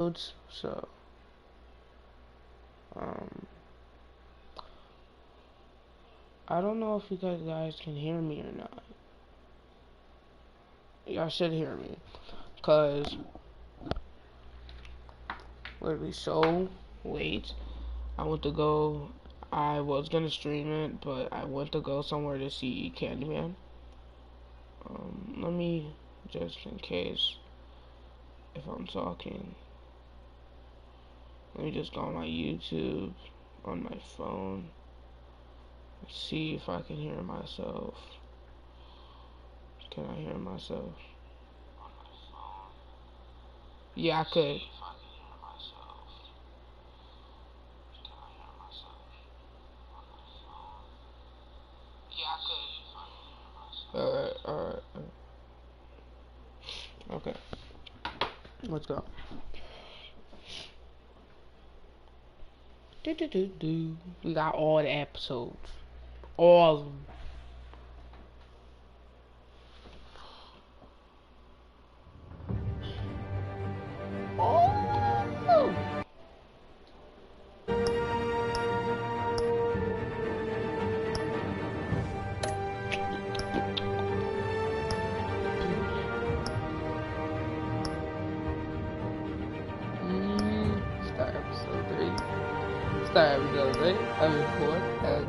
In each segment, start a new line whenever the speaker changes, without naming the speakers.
So, um, I don't know if you guys can hear me or not. Y'all should hear me, cause literally so late. I was gonna stream it, but I went to go somewhere to see Candyman. Let me, just in case, if I'm talking, let me just go on my YouTube, on my phone, see if I can hear myself. Can I hear myself? Yeah, I could. Alright. Okay. Let's go. We got all the episodes. All of them. Oh! Start episode 3. Start episode 3. Episode 4.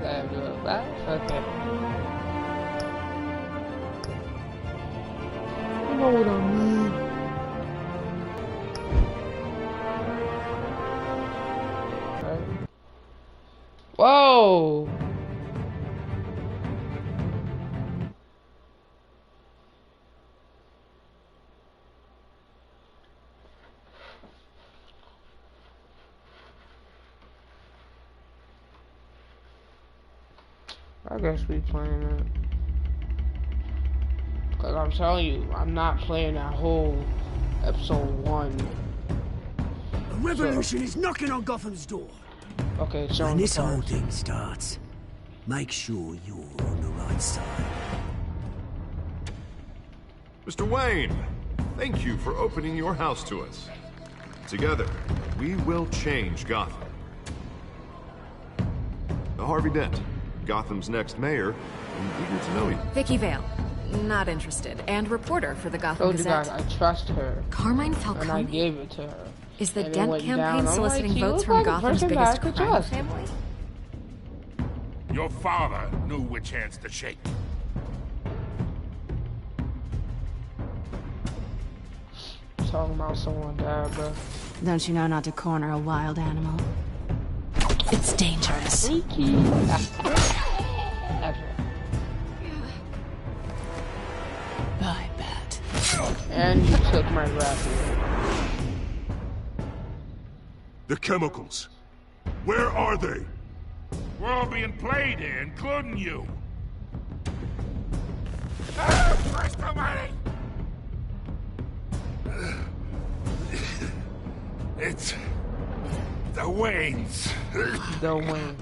Episode 5. Okay. You know what I mean. Right. Whoa! I guess we playing it. Cause I'm telling you, I'm not playing that whole episode 1.
A revolution is knocking on Gotham's door.
Okay, so
when this whole thing starts, make sure you're on the right side.
Mr. Wayne, thank you for opening your house to us. Together, we will change Gotham. Harvey Dent, Gotham's next mayor, I'm eager to know you.
Vicky Vale, not interested, and reporter for the Gotham
told
Gazette.
you guys, I trust her.
Carmine Falcone?
And I gave it to her.
Is the
And
Dent campaign soliciting votes from Gotham's biggest crime family?
Your father knew which hands to shake.
Talking about someone died, bro.
Don't you know not to corner a wild animal? It's dangerous.
Freaky.
I bet.
And you took my rapper.
The chemicals. Where are they? We're all being played here, including you. Where's the money? It's the Waynes.
The Waynes.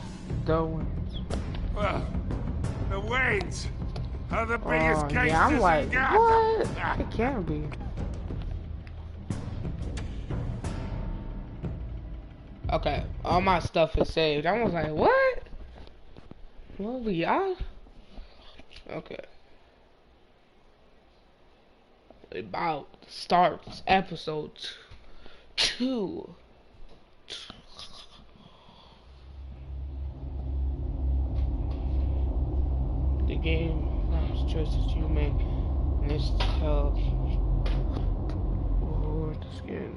Well, the Waynes are the biggest gangsters
yeah, I'm like,
in Gotham.
what? It can't be. Okay, all my stuff is saved. I was like, what? What we are? Okay. About to start episode 2. The game allows choices you make in this tell. Oh, the skin.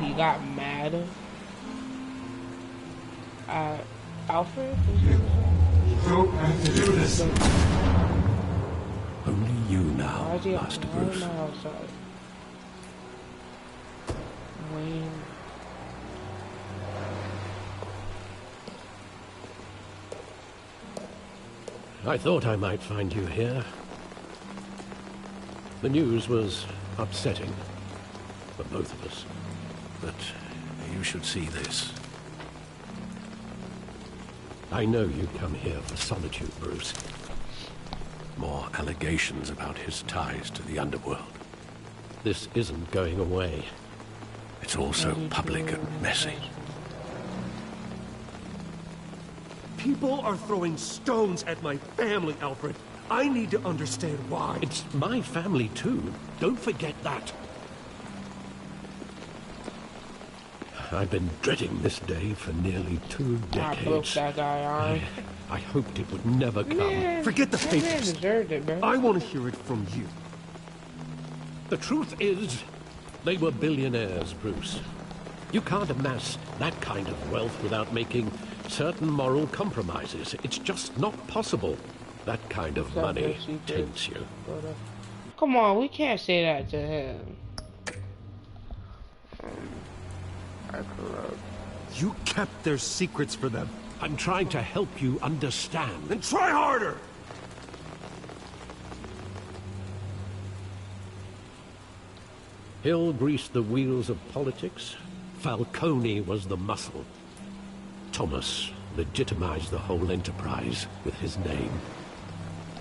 He got mad at Alfred.
Don't have to do this.
Only you now,
Why is he
Master Bruce.
outside? Wayne.
I thought I might find you here. The news was upsetting for both of us. But you should see this. I know you come here for solitude, Bruce. More allegations about his ties to the underworld. This isn't going away. It's all so public and messy.
People are throwing stones at my family, Alfred. I need to understand why.
It's my family, too. Don't forget that. I've been dreading this day for nearly 2 decades.
I broke that guy on.
I hoped it would never come.
Man,
Forget the papers.
man deserved it, bro.
I want to hear it from you.
The truth is, they were billionaires, Bruce. You can't amass that kind of wealth without making certain moral compromises. It's just not possible. That kind of money tempts you.
Come on, we can't say that to him.
You kept their secrets for them.
I'm trying to help you understand.
Then try harder!
Hill greased the wheels of politics. Falcone was the muscle. Thomas legitimized the whole enterprise with his name.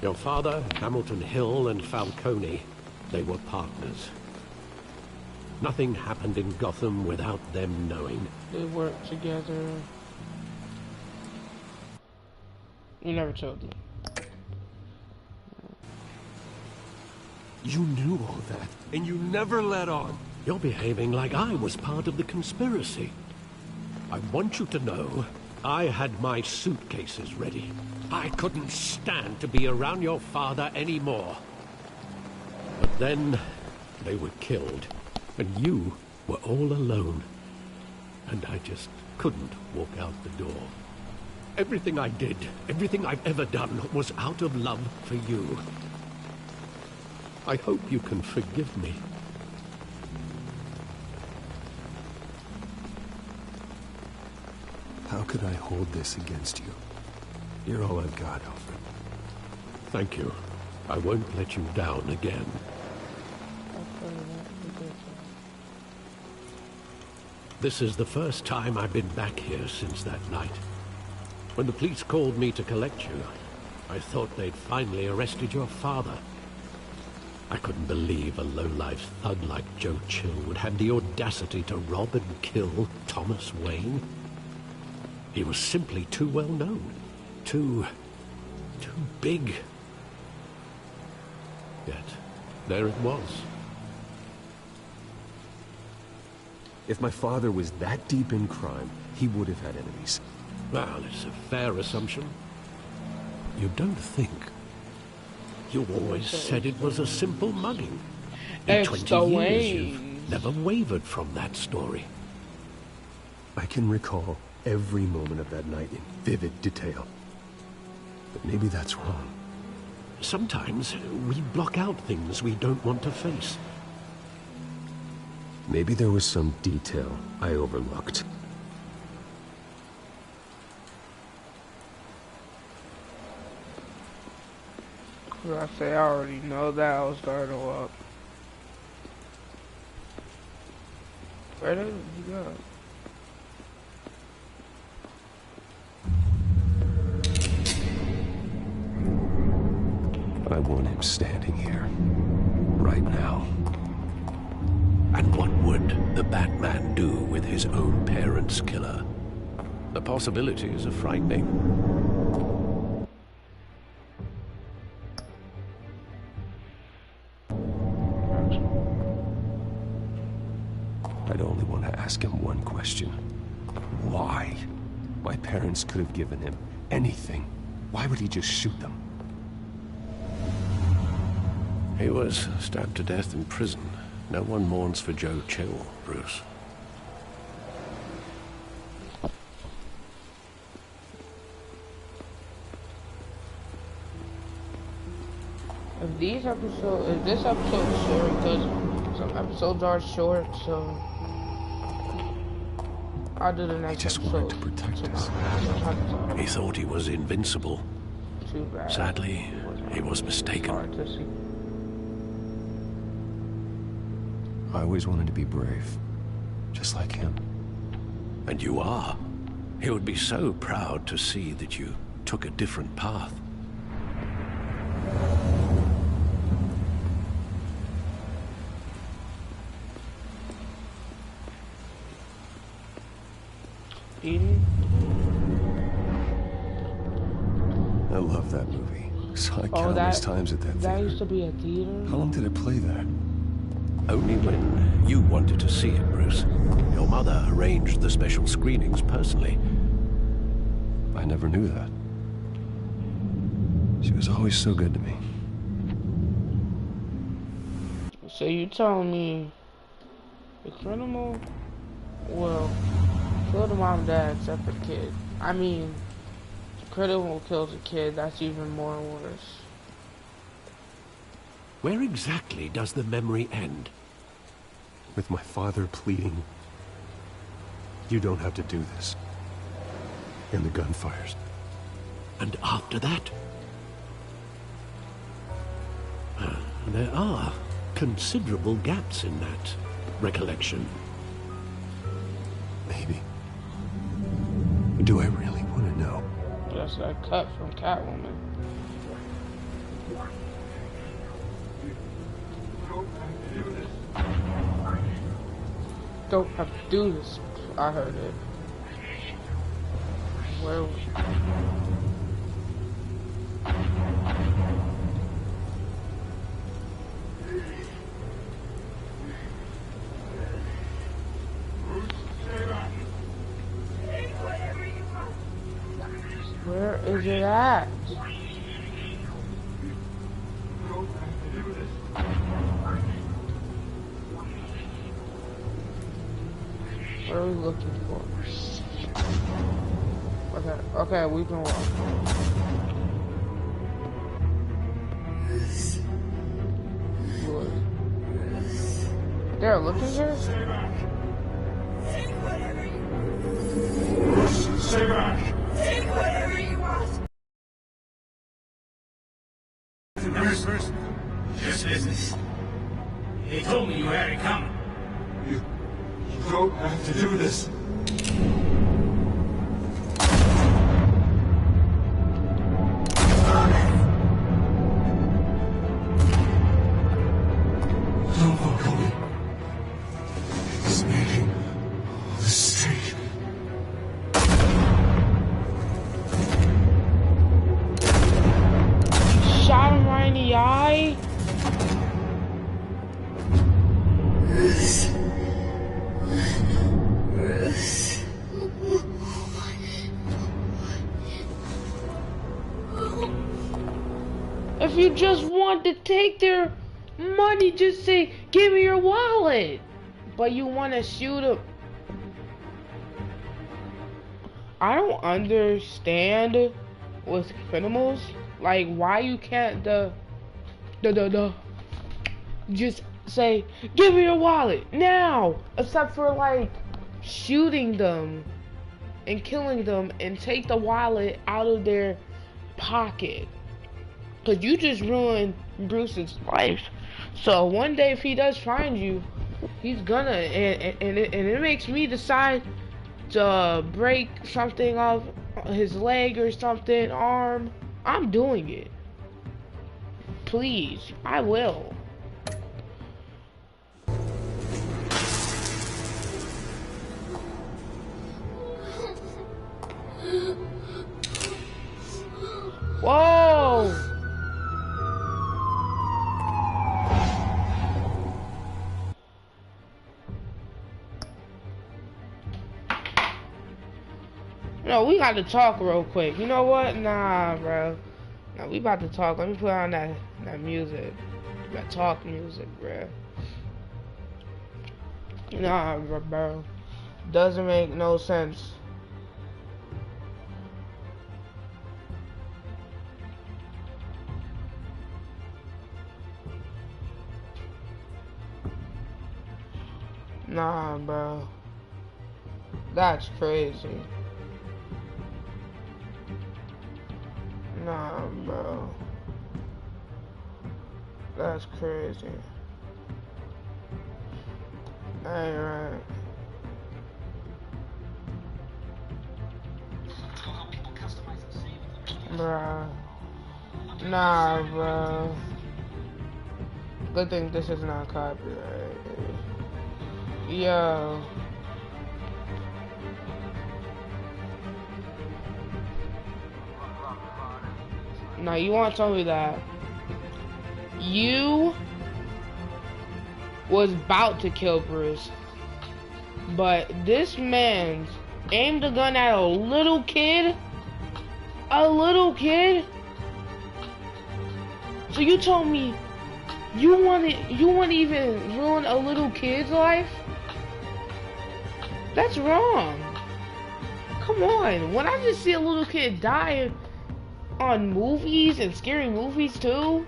Your father, Hamilton Hill, and Falcone, they were partners. Nothing happened in Gotham without them knowing.
They worked together. You never told me.
You knew all that, and you never let on.
You're behaving like I was part of the conspiracy. I want you to know, I had my suitcases ready. I couldn't stand to be around your father anymore. But then, they were killed, and you were all alone. And I just couldn't walk out the door. Everything I did, everything I've ever done, was out of love for you. I hope you can forgive me.
How could I hold this against you? You're all I've got, Alfred.
Thank you. I won't let you down again. This is the first time I've been back here since that night. When the police called me to collect you, I thought they'd finally arrested your father. I couldn't believe a low-life thug like Joe Chill would have the audacity to rob and kill Thomas Wayne. He was simply too well known. Too big. Yet, there it was.
If my father was that deep in crime, he would have had enemies.
Well, it's a fair assumption. You don't think. You always said it was a simple mugging. In 20 years, you've never wavered from that story.
I can recall every moment of that night in vivid detail. But maybe that's wrong.
Sometimes we block out things we don't want to face.
Maybe there was some detail I overlooked.
I say I already know that. I was starting to up. Where did you go?
I want him standing here. Right now.
And what would the Batman do with his own parents' killer? The possibilities are frightening.
I'd only want to ask him one question. Why? My parents could have given him anything. Why would he just shoot them?
He was stabbed to death in prison. No one mourns for Joe Chill, Bruce.
If this episode is short, because some episodes are short, so I'll do the next
He just
episode.
wanted to protect us.
He thought he was invincible.
too bad.
Sadly, he was mistaken.
Hard to see.
I always wanted to be brave, just like him.
And you are. He would be so proud to see that you took a different path.
Eden?
I love that movie. Saw it
Oh,
countless times at that
that
theater.
used to be a theater?
How long did it play there?
Only when you wanted to see it, Bruce. Your mother arranged the special screenings personally.
I never knew that. She was always so good to me.
So you telling me the criminal will kill the mom and dad except the kid? I mean, the criminal kills a kid, that's even more worse.
Where exactly does the memory end?
With my father pleading, "You don't have to do this." And the gunfires.
And after that? There are considerable gaps in that recollection.
Maybe. Do I really want to know?
That's that cut from Catwoman. Don't have to do this. I heard it. Where? Where is it at? What are we looking for? Okay, we can walk. Good. They're looking here?
Stay back! Take whatever you want! First person. This business. They told me you had it coming. You don't have to do this. Don't walk away. It's making a mistake.
Shot him right in the eye? If you just want to take their money, just say, give me your wallet. But you want to shoot him. I don't understand with criminals, like why you can't just say, give me your wallet now, except for like shooting them and killing them and take the wallet out of their pocket. Cause you just ruined Bruce's life. So one day if he does find you, he's gonna, and it makes me decide to break something off his leg or something, arm. I'm doing it. Please, I will. Whoa! No, we got to talk real quick. You know what? Nah, bro. Nah, we about to talk. Let me put on that music. That talk music, bro. Nah, bro. Doesn't make no sense. Nah, bro. That's crazy. Nah, bro. That's crazy. Alright. Bruh. Nah, bruh. Good thing this is not copyright. Yo. Now you want to tell me that you was about to kill Bruce, but this man aimed a gun at a little kid? A little kid? So you told me you want to even ruin a little kid's life? That's wrong. Come on. When I just see a little kid die on movies and scary movies too,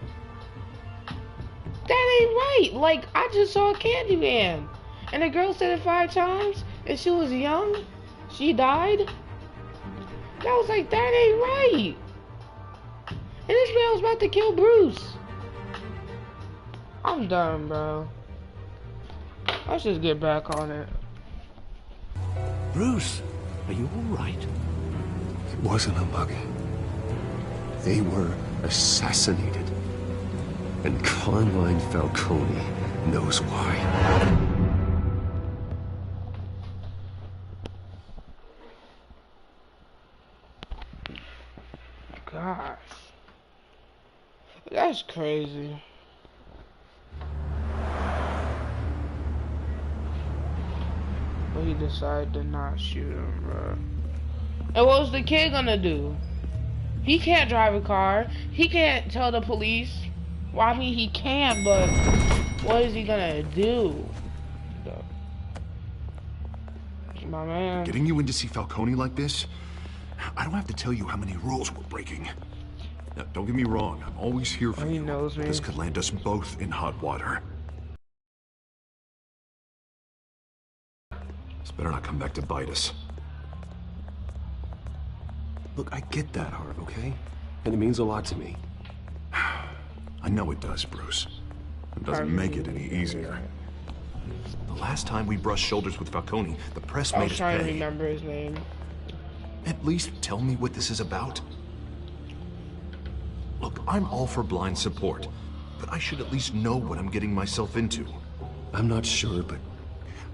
that ain't right. Like, I just saw Candyman and the girl said it 5 times and she was young. She died. And I was like, that ain't right. And this man was about to kill Bruce. I'm done, bro. Let's just get back on it.
Bruce, are you alright?
It wasn't a mug. They were assassinated. And Carmine Falcone knows why.
Gosh. That's crazy. But he decided to not shoot him, bro. And what was the kid gonna do? He can't drive a car. He can't tell the police. Well, I mean, he can, but what is he gonna do? My man.
Getting you in to see Falcone like this? I don't have to tell you how many rules we're breaking. Now, don't get me wrong. I'm always here for you.
He knows me.
This could land us both in hot water. This better not come back to bite us.
Look, I get that, Harv, okay? And it means a lot to me.
I know it does, Bruce. It doesn't make it any easier. The last time we brushed shoulders with Falcone, the press made us pay.
I was trying to remember his name.
At least tell me what this is about. Look, I'm all for blind support, but I should at least know what I'm getting myself into.
I'm not sure, but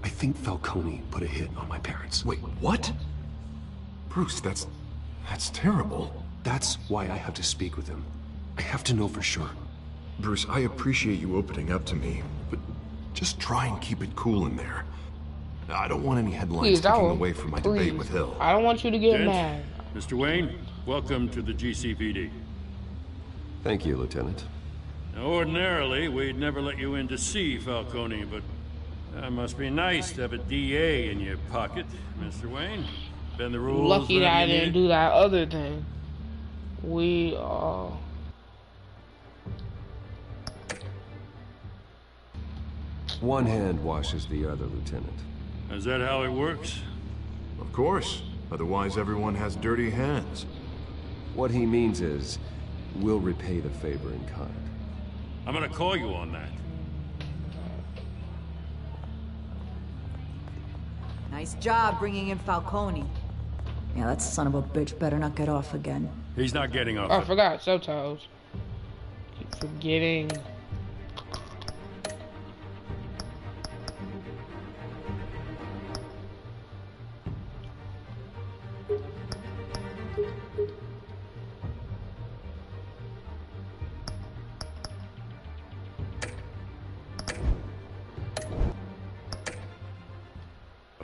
I think Falcone put a hit on my parents.
Wait, what? Bruce, that's terrible.
That's why I have to speak with him. I have to know for sure.
Bruce, I appreciate you opening up to me, but just try and keep it cool in there. I don't want any headlines taking away from my debate with Hill.
I don't want you to get mad.
Mr. Wayne, welcome to the GCPD.
Thank you, Lieutenant.
Now, ordinarily, we'd never let you in to see Falcone, but that must be nice to have a DA in your pocket, Mr. Wayne. Been the rules.
Lucky that I didn't do that other thing. We
One hand washes the other, Lieutenant.
Is that how it works?
Of course. Otherwise, everyone has dirty hands.
What he means is, we'll repay the favor in kind.
I'm gonna call you on that.
Nice job bringing in Falcone. Yeah, that son of a bitch better not get off again.
He's not getting off.
Oh, I forgot subtitles. Keep forgetting.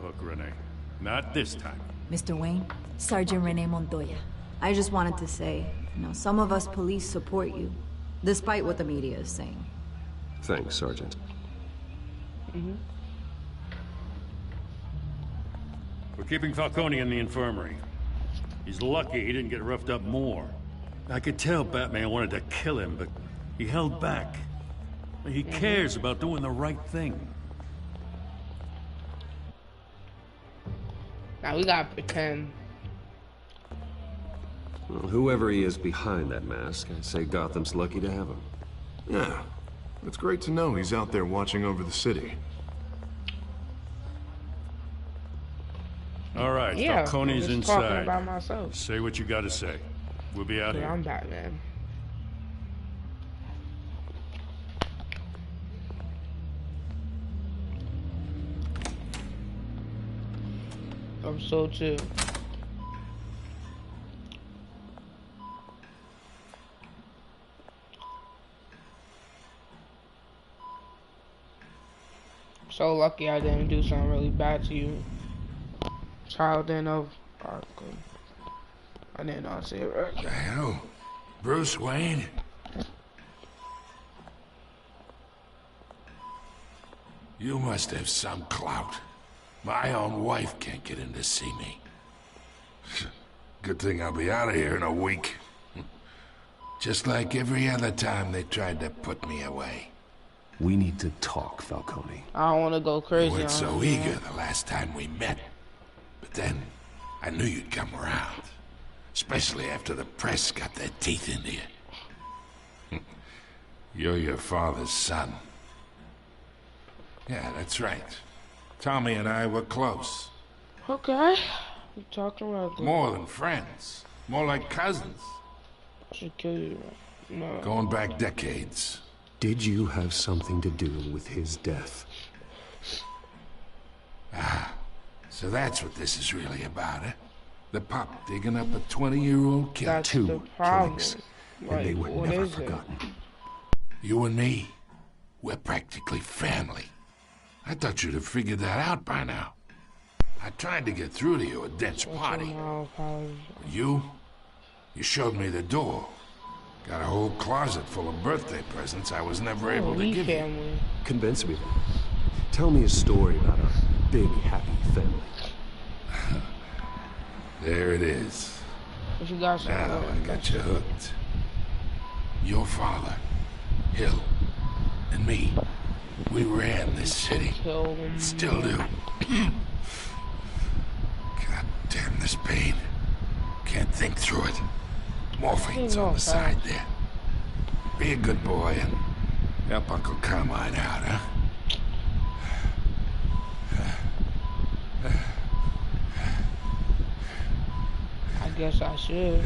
Hook, Renee. Not this time.
Mr. Wayne, Sergeant Renee Montoya. I just wanted to say, some of us police support you, despite what the media is saying.
Thanks, Sergeant.
We're keeping Falcone in the infirmary. He's lucky he didn't get roughed up more. I could tell Batman wanted to kill him, but he held back. He cares about doing the right thing.
Now we gotta pretend.
Well, whoever he is behind that mask, I'd say Gotham's lucky to have him.
Yeah. It's great to know he's out there watching over the city.
All right,
Yeah,
Falcone's
I'm just talking
inside.
about myself.
Say what you gotta say. We'll be out here.
I'm Batman. I'm so too. So lucky I didn't do something really bad to you. Child in of Arkham. I didn't know how to say it right.
The hell? Bruce Wayne? You must have some clout. My own wife can't get in to see me. Good thing I'll be out of here in a week. Just like every other time they tried to put me away.
We need to talk, Falcone.
I don't want to go crazy.
You weren't so eager the last time we met. But then, I knew you'd come around. Especially after the press got their teeth into you. You're your father's son. Yeah, that's right. Tommy and I were close.
Okay. You talking about
more than friends. More like cousins.
I should kill you. No.
Going back decades.
Did you have something to do with his death?
Ah, so that's what this is really about, eh? The pup digging up a 20-year-old kid.
That's
Two
the problem.
killings,
Like,
and they were
what
never
is it?
forgotten.
You and me, we're practically family. I thought you'd have figured that out by now. I tried to get through to you at Dent's party. You showed me the door. Got a whole closet full of birthday presents I was never able to give you.
Convince me then. Tell me a story about a big, happy family.
There it is.
What you got?
Now I got you hooked. Your father, Hill, and me, we ran this city. Still do. God damn this pain. Can't think through it. Morphine's on the side there. Be a good boy and help Uncle Carmine out, huh?
I guess I should.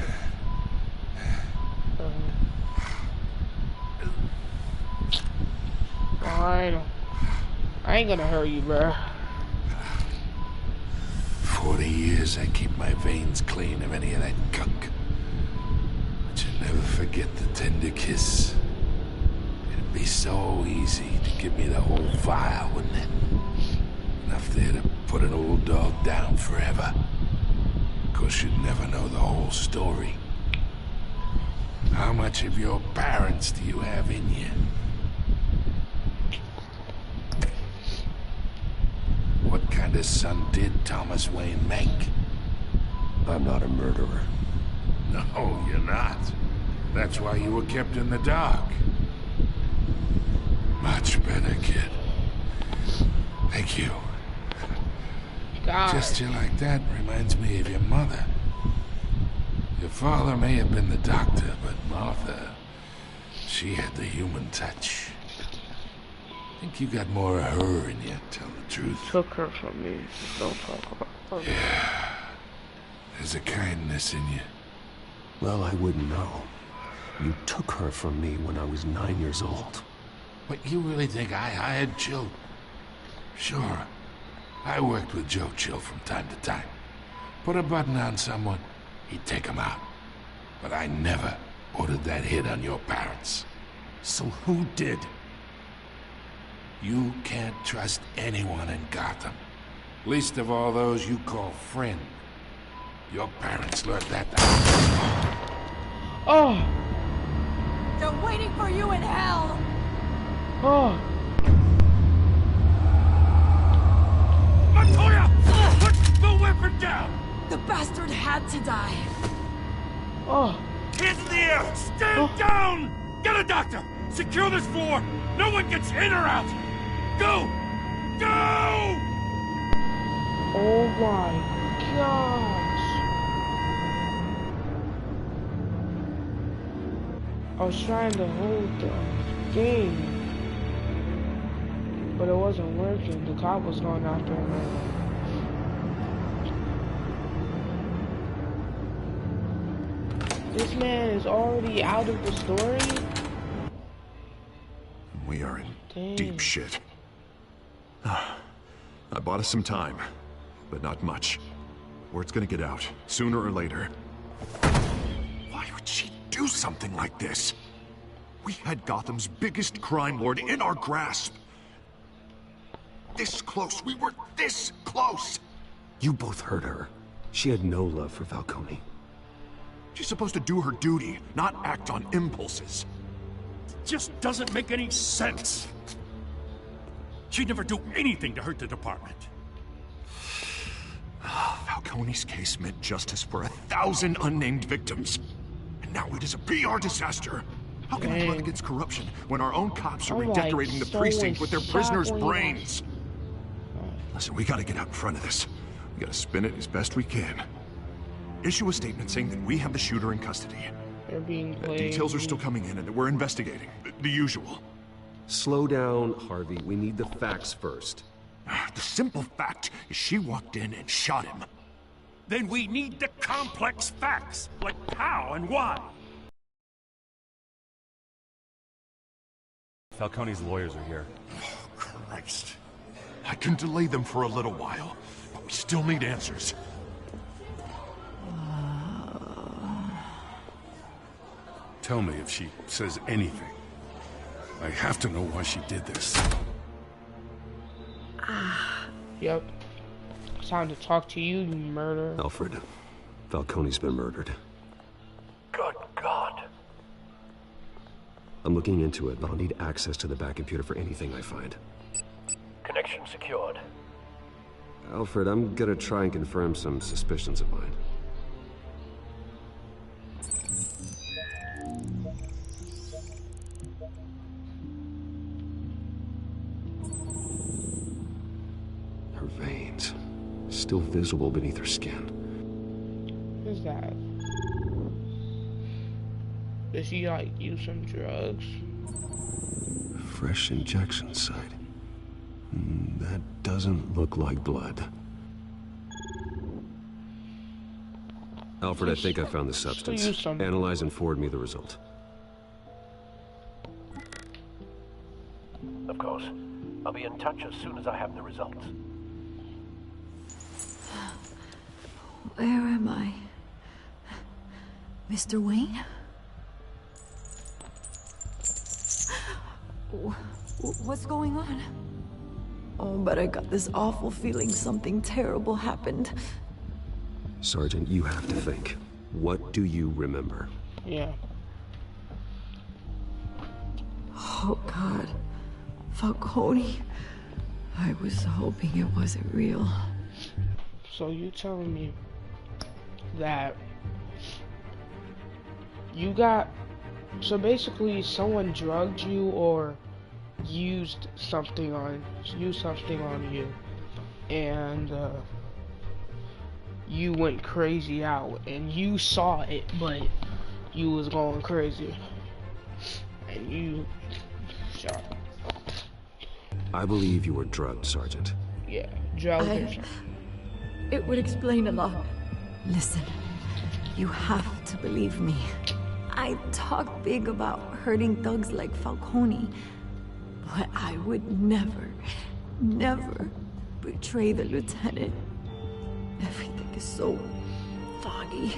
Fine. I ain't gonna hurt you, bro.
40 years I keep my veins clean of any of that gunk. But you'll never forget the tender kiss. It'd be so easy to give me the whole vial, wouldn't it? Enough there to put an old dog down forever. Of course, you'd never know the whole story. How much of your parents do you have in you? What kind of son did Thomas Wayne make?
I'm not a murderer.
No, you're not. That's why you were kept in the dark. Much better, kid. Thank you.
God.
Gesture like that reminds me of your mother. Your father may have been the doctor, but Martha, she had the human touch. I think you got more of her in you, tell the truth.
Took her from me. Don't talk about her.
Yeah. There's a kindness in you.
Well, I wouldn't know. You took her from me when I was 9 years old.
But you really think I hired Chill? Sure. I worked with Joe Chill from time to time. Put a button on someone, he'd take him out. But I never ordered that hit on your parents.
So who did?
You can't trust anyone in Gotham. Least of all those you call friend. Your parents learned that.
Oh!
They're waiting for you in hell!
Oh!
Montoya! Put the weapon down!
The bastard had to die.
Oh!
Hands in the air! Stand down! Get a doctor! Secure this floor! No one gets in or out! Go! Go!
Oh my gosh! I was trying to hold the thing. But it wasn't working. The cop was going after him. This man is already out of the story.
We are in
Dang.
deep shit. I bought us some time, but not much. Word's gonna get out, sooner or later. Why would she do something like this? We had Gotham's biggest crime lord in our grasp. This close, we were this close!
You both hurt her. She had no love for Falcone.
She's supposed to do her duty, not act on impulses.
Just doesn't make any sense. She'd never do anything to hurt the department.
Falcone's case meant justice for 1,000 unnamed victims. And now it is a PR disaster. How can I run against corruption when our own cops are redecorating the precinct with their prisoners' brains? Listen, we gotta get out in front of this. We gotta spin it as best we can. Issue a statement saying that we have the shooter in custody.
They're being played.
Details are still coming in and that we're investigating. The usual.
Slow down, Harvey. We need the facts first.
The simple fact is she walked in and shot him.
Then we need the complex facts, like how and why.
Falcone's lawyers are here.
Oh, Christ. I can delay them for a little while, but we still need answers.
Tell me if she says anything. I have to know why she did this.
Yep. Time to talk to you, you murderer.
Alfred, Falcone's been murdered.
Good God.
I'm looking into it, but I'll need access to the back computer for anything I find.
Connection secured.
Alfred, I'm gonna try and confirm some suspicions of mine. Her veins, still visible beneath her skin.
Who's that? Did she like use some drugs?
Fresh injection site. That doesn't look like blood. Alfred, I think I found the substance. Analyze and forward me the result.
Of course. I'll be in touch as soon as I have the results.
Where am I? Mr. Wayne? What's going on? Oh, but I got this awful feeling something terrible happened.
Sergeant, you have to think. What do you remember?
Yeah.
Oh, God. Falcone. I was hoping it wasn't real.
So you telling me that you got... So basically someone drugged you or used something on you and you went crazy out and you saw it, but you was going crazy and you shot.
I believe you were drugged, Sergeant.
Yeah, drugged.
It would explain a lot. Listen, you have to believe me. I talk big about hurting thugs like Falcone, but I would never, never betray the lieutenant. Everything is so foggy.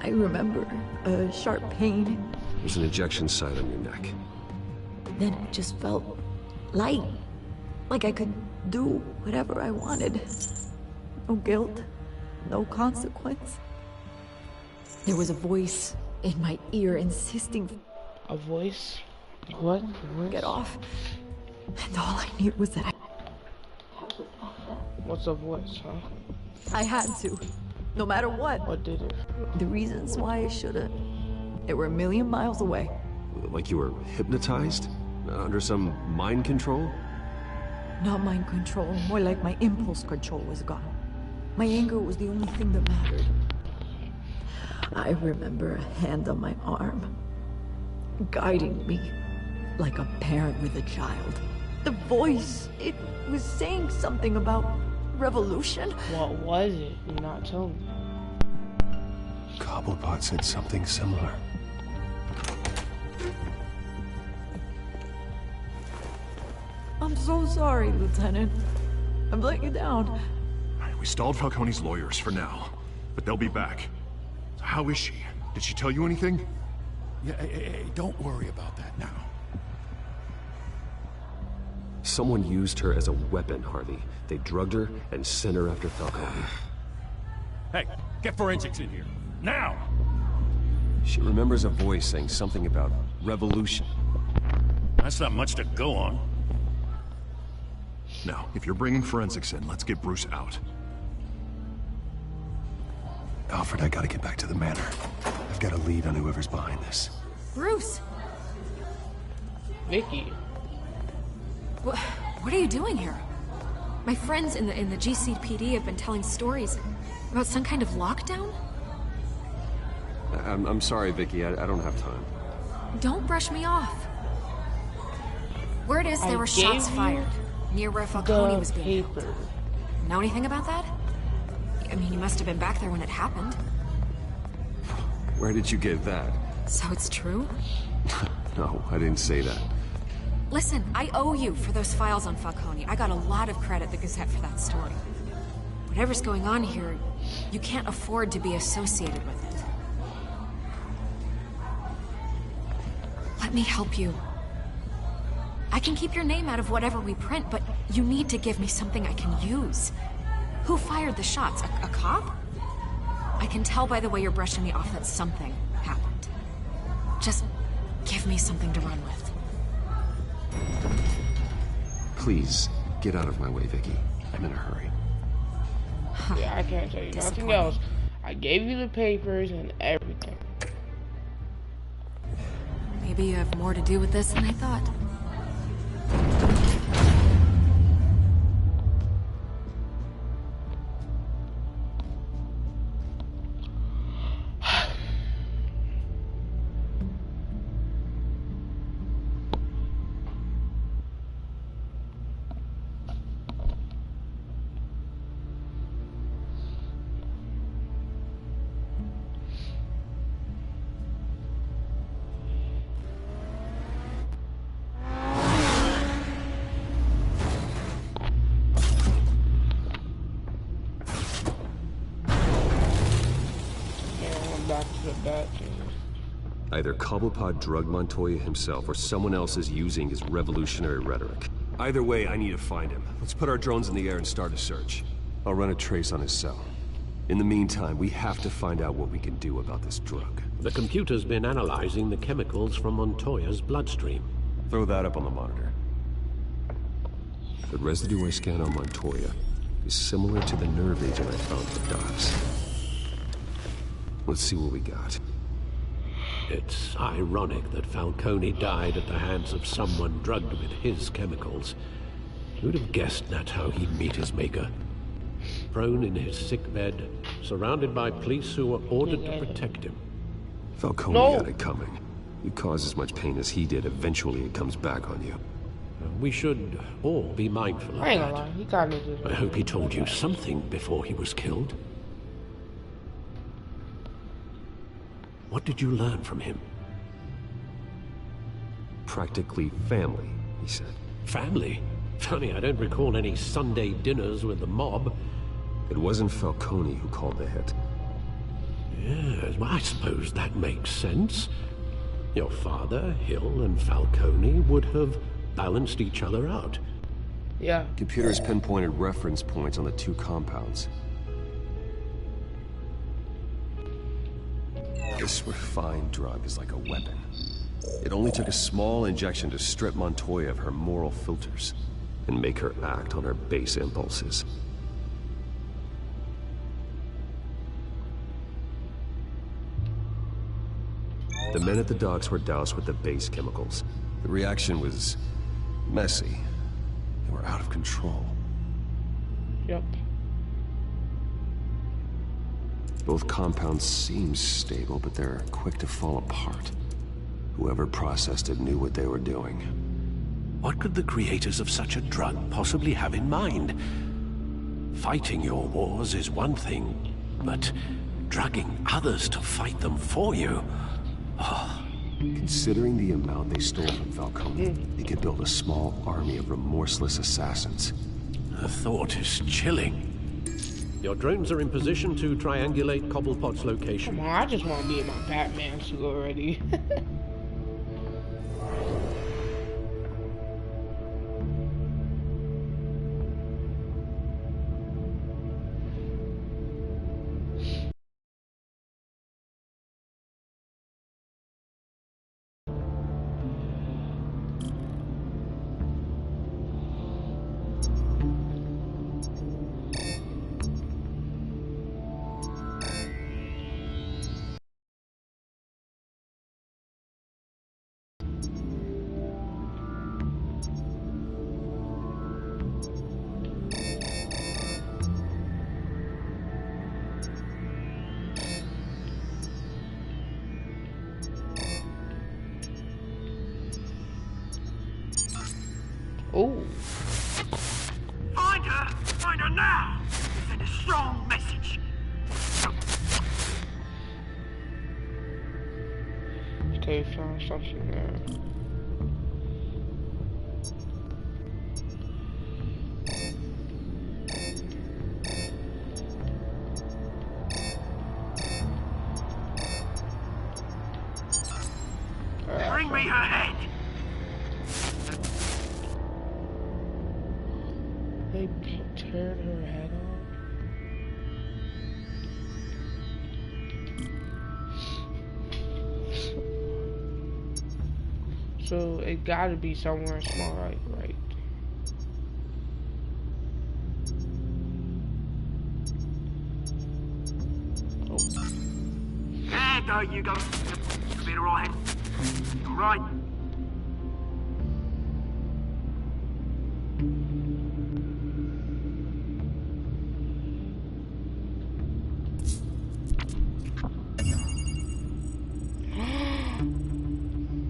I remember a sharp pain.
There's an injection site on your neck.
Then it just felt light, like I could do whatever I wanted. No guilt, no consequence. There was a voice in my ear insisting...
A voice? What? Voice?
Get off. And all I knew was that I...
What's a voice, huh?
I had to. No matter what.
What did it?
The reasons why I should've. They were a million miles away.
Like you were hypnotized? Under some mind control?
Not mind control, more like my impulse control was gone. My anger was the only thing that mattered. I remember a hand on my arm, guiding me like a parent with a child. The voice, it was saying something about revolution.
What was it? You're not telling me.
Cobblepot said something similar.
I'm so sorry, Lieutenant. I've let you down.
We stalled Falcone's lawyers for now, but they'll be back. So how is she? Did she tell you anything?
Yeah, hey, don't worry about that now.
Someone used her as a weapon, Harvey. They drugged her and sent her after Falcone.
Hey, get forensics in here. Now!
She remembers a voice saying something about revolution.
That's not much to go on.
Now, if you're bringing forensics in, let's get Bruce out.
Alfred, I gotta get back to the manor. I've got a lead on whoever's behind this.
Bruce!
Vicky.
What are you doing here? My friends in the GCPD have been telling stories about some kind of lockdown?
I'm sorry, Vicky. I don't have time.
Don't brush me off. Word is there were shots fired near where Falcone was being held. Know anything about that? I mean, you must have been back there when it happened.
Where did you get that?
So it's true?
No, I didn't say that.
Listen, I owe you for those files on Falcone. I got a lot of credit at the Gazette for that story. Whatever's going on here, you can't afford to be associated with it. Let me help you. I can keep your name out of whatever we print, but you need to give me something I can use. Who fired the shots? A cop? I can tell by the way you're brushing me off that something happened. Just give me something to run with.
Please, get out of my way, Vicky. I'm in a hurry.
Yeah, I can't tell you nothing else. I gave you the papers and everything.
Maybe you have more to do with this than I thought.
Either Cobblepot drugged Montoya himself, or someone else is using his revolutionary rhetoric. Either way, I need to find him. Let's put our drones in the air and start a search. I'll run a trace on his cell. In the meantime, we have to find out what we can do about this drug.
The computer's been analyzing the chemicals from Montoya's bloodstream.
Throw that up on the monitor. The residue I scan on Montoya is similar to the nerve agent I found for Docs. Let's see what we got.
It's ironic that Falcone died at the hands of someone drugged with his chemicals. Who'd have guessed that's how he'd meet his maker? Prone in his sickbed, surrounded by police who were ordered to protect him.
Falcone had it coming. You cause as much pain as he did, eventually it comes back on you.
We should all be mindful of
I ain't gonna
that.
lie, he got me this.
I hope he told you something before he was killed. What did you learn from him?
Practically family, he said.
Family? Funny, I don't recall any Sunday dinners with the mob.
It wasn't Falcone who called the hit.
Yes, well, I suppose that makes sense. Your father, Hill, and Falcone would have balanced each other out.
Yeah.
Computers pinpointed reference points on the two compounds. This refined drug is like a weapon. It only took a small injection to strip Montoya of her moral filters and make her act on her base impulses. The men at the docks were doused with the base chemicals. The reaction was messy. They were out of control.
Yep.
Both compounds seem stable, but they're quick to fall apart. Whoever processed it knew what they were doing.
What could the creators of such a drug possibly have in mind? Fighting your wars is one thing, but drugging others to fight them for you? Oh.
Considering the amount they stole from Falcone, they could build a small army of remorseless assassins.
The thought is chilling. Your drones are in position to triangulate Cobblepot's location.
Come on, I just want to be in my Batman suit already. Oh.
Find her! Find her now! Send a strong message.
Okay, found something there.
Bring me her head!
They teared her head off. So it gotta be somewhere small, right? Oh.
There you go. You'll be alright. Alright.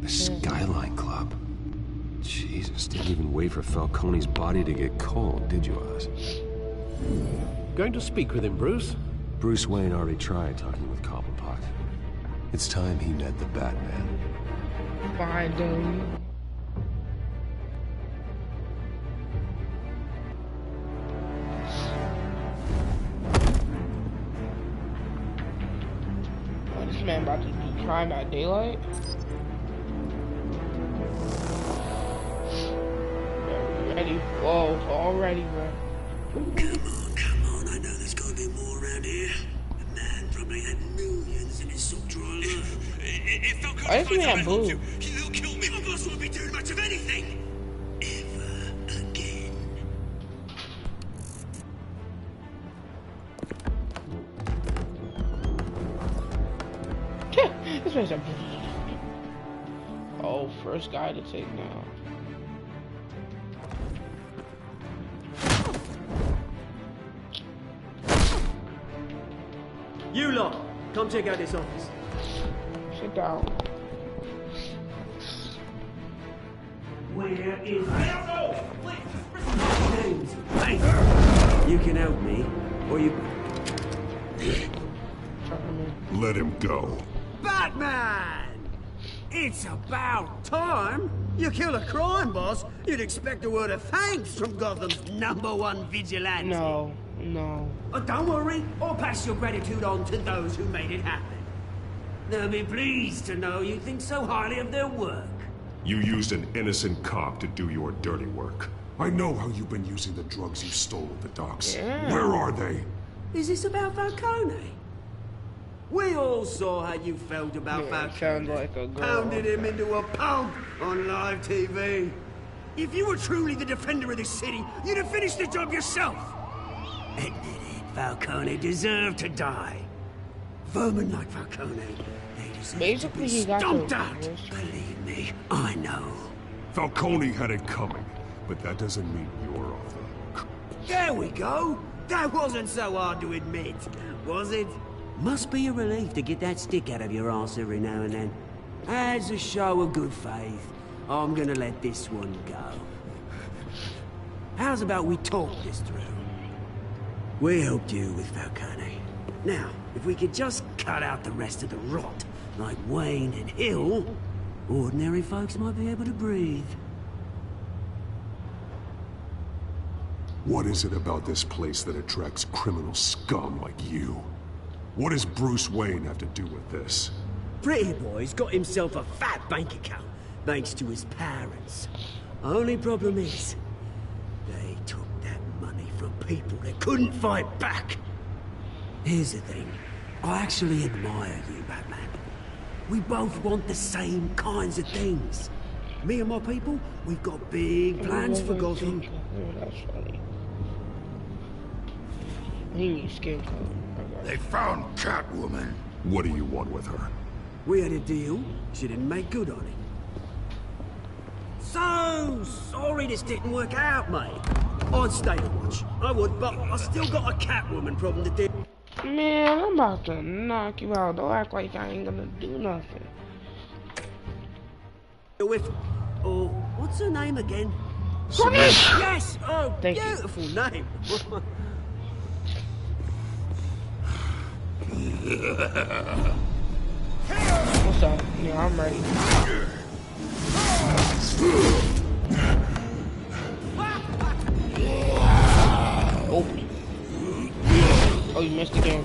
Skyline Club. Jesus, didn't even wait for Falcone's body to get cold, did you, Oz?
Going to speak with him, Bruce?
Bruce Wayne already tried talking with Cobblepot. It's time he met the Batman.
Finally. Oh, this man about to do crime by daylight? Ready? Whoa, already, bro.
Come on, I know there's gotta be more around here. The man probably had millions in his salt drawer alone. If Falcone
Why does he have blue?
he'll kill me. None of us won't be doing much of anything. Ever again.
This man's a... Oh, first guy to take now.
You lot, come check out this office.
Sit down.
Where is James? Hey, you can help me, or you...
Let him go.
Batman! It's about time. You kill a crime boss, you'd expect a word of thanks from Gotham's #1 vigilante.
No.
Don't worry, I'll pass your gratitude on to those who made it happen. They'll be pleased to know you think so highly of their work.
You used an innocent cop to do your dirty work. I know how you've been using the drugs you stole at the docks.
Yeah.
Where are they?
Is this about Falcone? We all saw how you felt about Falcone.
Sounds like a girl.
Pounded him into a pulp on live TV. If you were truly the defender of this city, you'd have finished the job yourself. Admit it, Falcone deserved to die. Vermin like Falcone, they deserve
Basically,
to be
he got
stomped
the-
out. Believe me, I know.
Falcone had it coming, but that doesn't mean you're off the hook.
There we go. That wasn't so hard to admit, was it? Must be a relief to get that stick out of your arse every now and then. As a show of good faith, I'm gonna let this one go. How's about we talk this through? We helped you with Falcone. Now, if we could just cut out the rest of the rot, like Wayne and Hill, ordinary folks might be able to breathe.
What is it about this place that attracts criminal scum like you? What does Bruce Wayne have to do with this?
Pretty boy's got himself a fat bank account, thanks to his parents. Only problem is, they took that money from people that couldn't fight back. Here's the thing. I actually admire you, Batman. We both want the same kinds of things. Me and my people, we've got big plans for Gotham.
That's funny. He needs skin color.
They found Catwoman. What do you want with her?
We had a deal. She didn't make good on it. So sorry this didn't work out, mate. I'd stay to watch. I would, but I still got a Catwoman problem to deal.
Man, I'm about to knock you out. Don't act like I ain't gonna do nothing.
With, oh, what's her name again? Yes! Oh,
thank
beautiful
you.
Name.
What's up? Yeah, I'm ready. Oh. Oh, you missed again.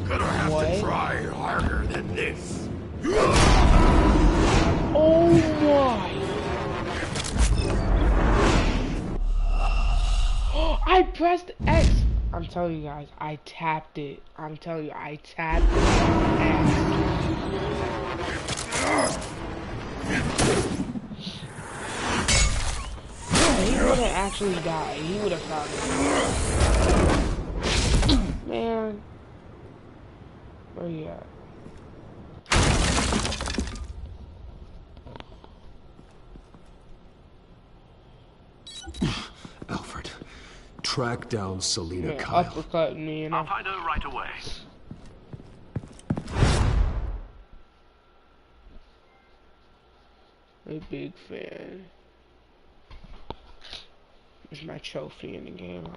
Gonna have to try harder than this.
Oh my! I pressed X. I'm telling you guys, I tapped it. I'm telling you, I tapped X. He wouldn't actually die. He would have found it. Man. Where you at?
Alfred, track down Selina
Man,
Kyle.
uppercut me and
I'll find her right away.
a big fan. It's my trophy in the game, huh?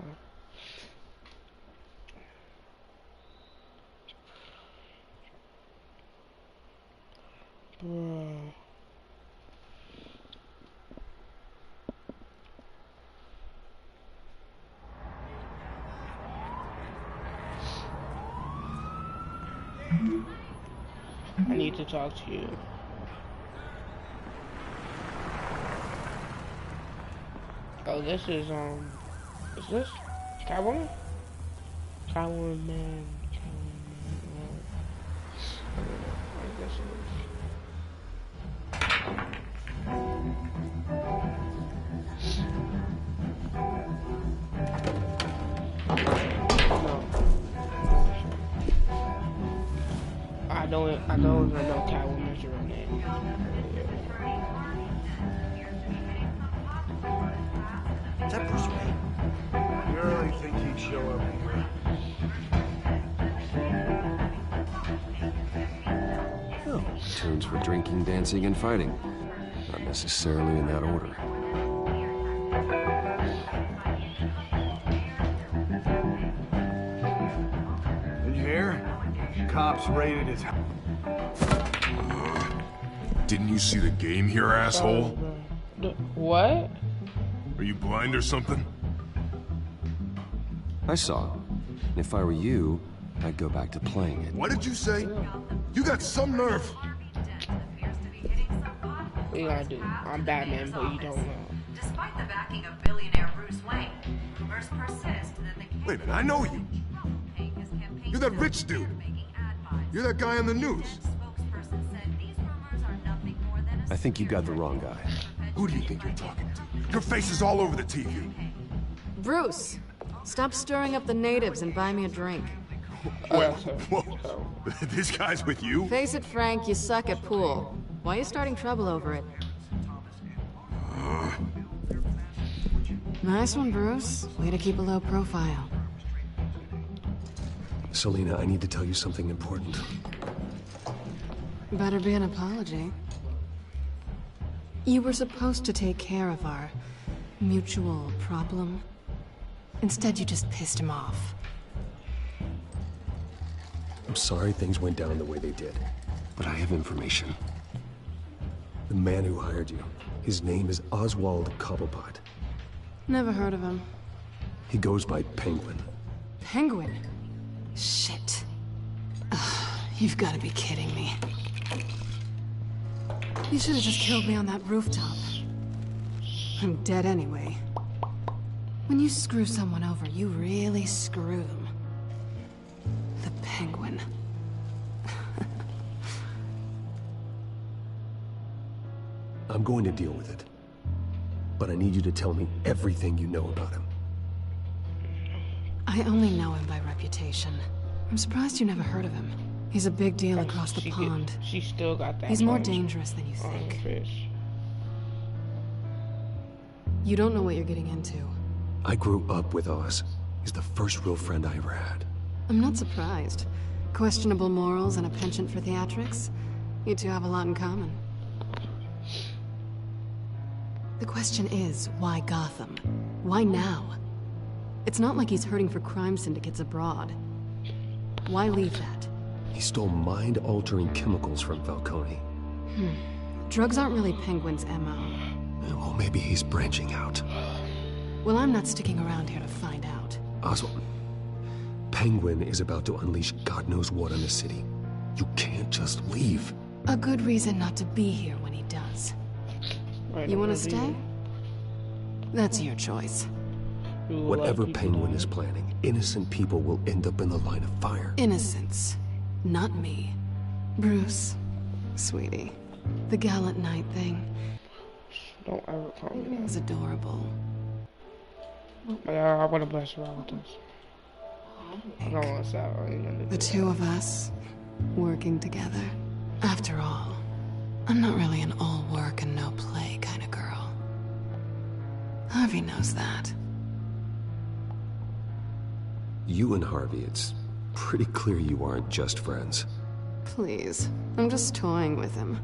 Bro. I need to talk to you. Oh, this is this Catwoman? Catwoman. I guess it is. I don't even know Catwoman's real name.
Is that Bruce Wayne? You really think he'd show up here?
Oh, turns for drinking, dancing, and fighting. Not necessarily in that order.
Did you hear? Cops raided his house.
Didn't you see the game here, asshole?
What?
Are you blind or something?
I saw. And if I were you, I'd go back to playing it.
What did you say? You got some nerve.
What you gotta do? I'm Batman, but you don't know.
Despite the backing of billionaire Bruce Wayne, rumors persist that the
Wait a minute, I know you. You're that rich dude. You're that guy on the news.
I think you got the wrong guy.
Who do you think you're talking to? Your face is all over the TV.
Bruce, stop stirring up the natives and buy me a drink.
Wait, whoa. This guy's with you?
Face it, Frank, you suck at pool. Why are you starting trouble over it? Nice one, Bruce. Way to keep a low profile.
Selina, I need to tell you something important.
Better be an apology. You were supposed to take care of our mutual problem. Instead, you just pissed him off.
I'm sorry things went down the way they did, but I have information. The man who hired you, his name is Oswald Cobblepot.
Never heard of him.
He goes by Penguin.
Penguin? Shit. Ugh, you've got to be kidding me. You should have just killed me on that rooftop. I'm dead anyway. When you screw someone over, you really screw them. The Penguin.
I'm going to deal with it. But I need you to tell me everything you know about him.
I only know him by reputation. I'm surprised you never heard of him. He's a big deal across the pond.
She still got that.
He's more dangerous than you think.
Fish.
You don't know what you're getting into.
I grew up with Oz. He's the first real friend I ever had.
I'm not surprised. Questionable morals and a penchant for theatrics. You two have a lot in common. The question is, why Gotham? Why now? It's not like he's hurting for crime syndicates abroad. Why leave that?
He stole mind-altering chemicals from Falcone.
Drugs aren't really Penguin's MO.
Well, maybe he's branching out.
Well, I'm not sticking around here to find out.
Oswald, Penguin is about to unleash God knows what on the city. You can't just leave.
A good reason not to be here when he does. You want to stay? That's your choice.
Whatever Penguin is planning, innocent people will end up in the line of fire.
Innocence. Not me. Bruce, sweetie, the gallant knight thing.
Don't ever call me that.
It's adorable.
Yeah, I want to bless around with this. I don't want to say I ain't gonna do
The two of us, working together. After all, I'm not really an all work and no play kind of girl. Harvey knows that.
You and Harvey, it's pretty clear you aren't just friends.
Please, I'm just toying with him.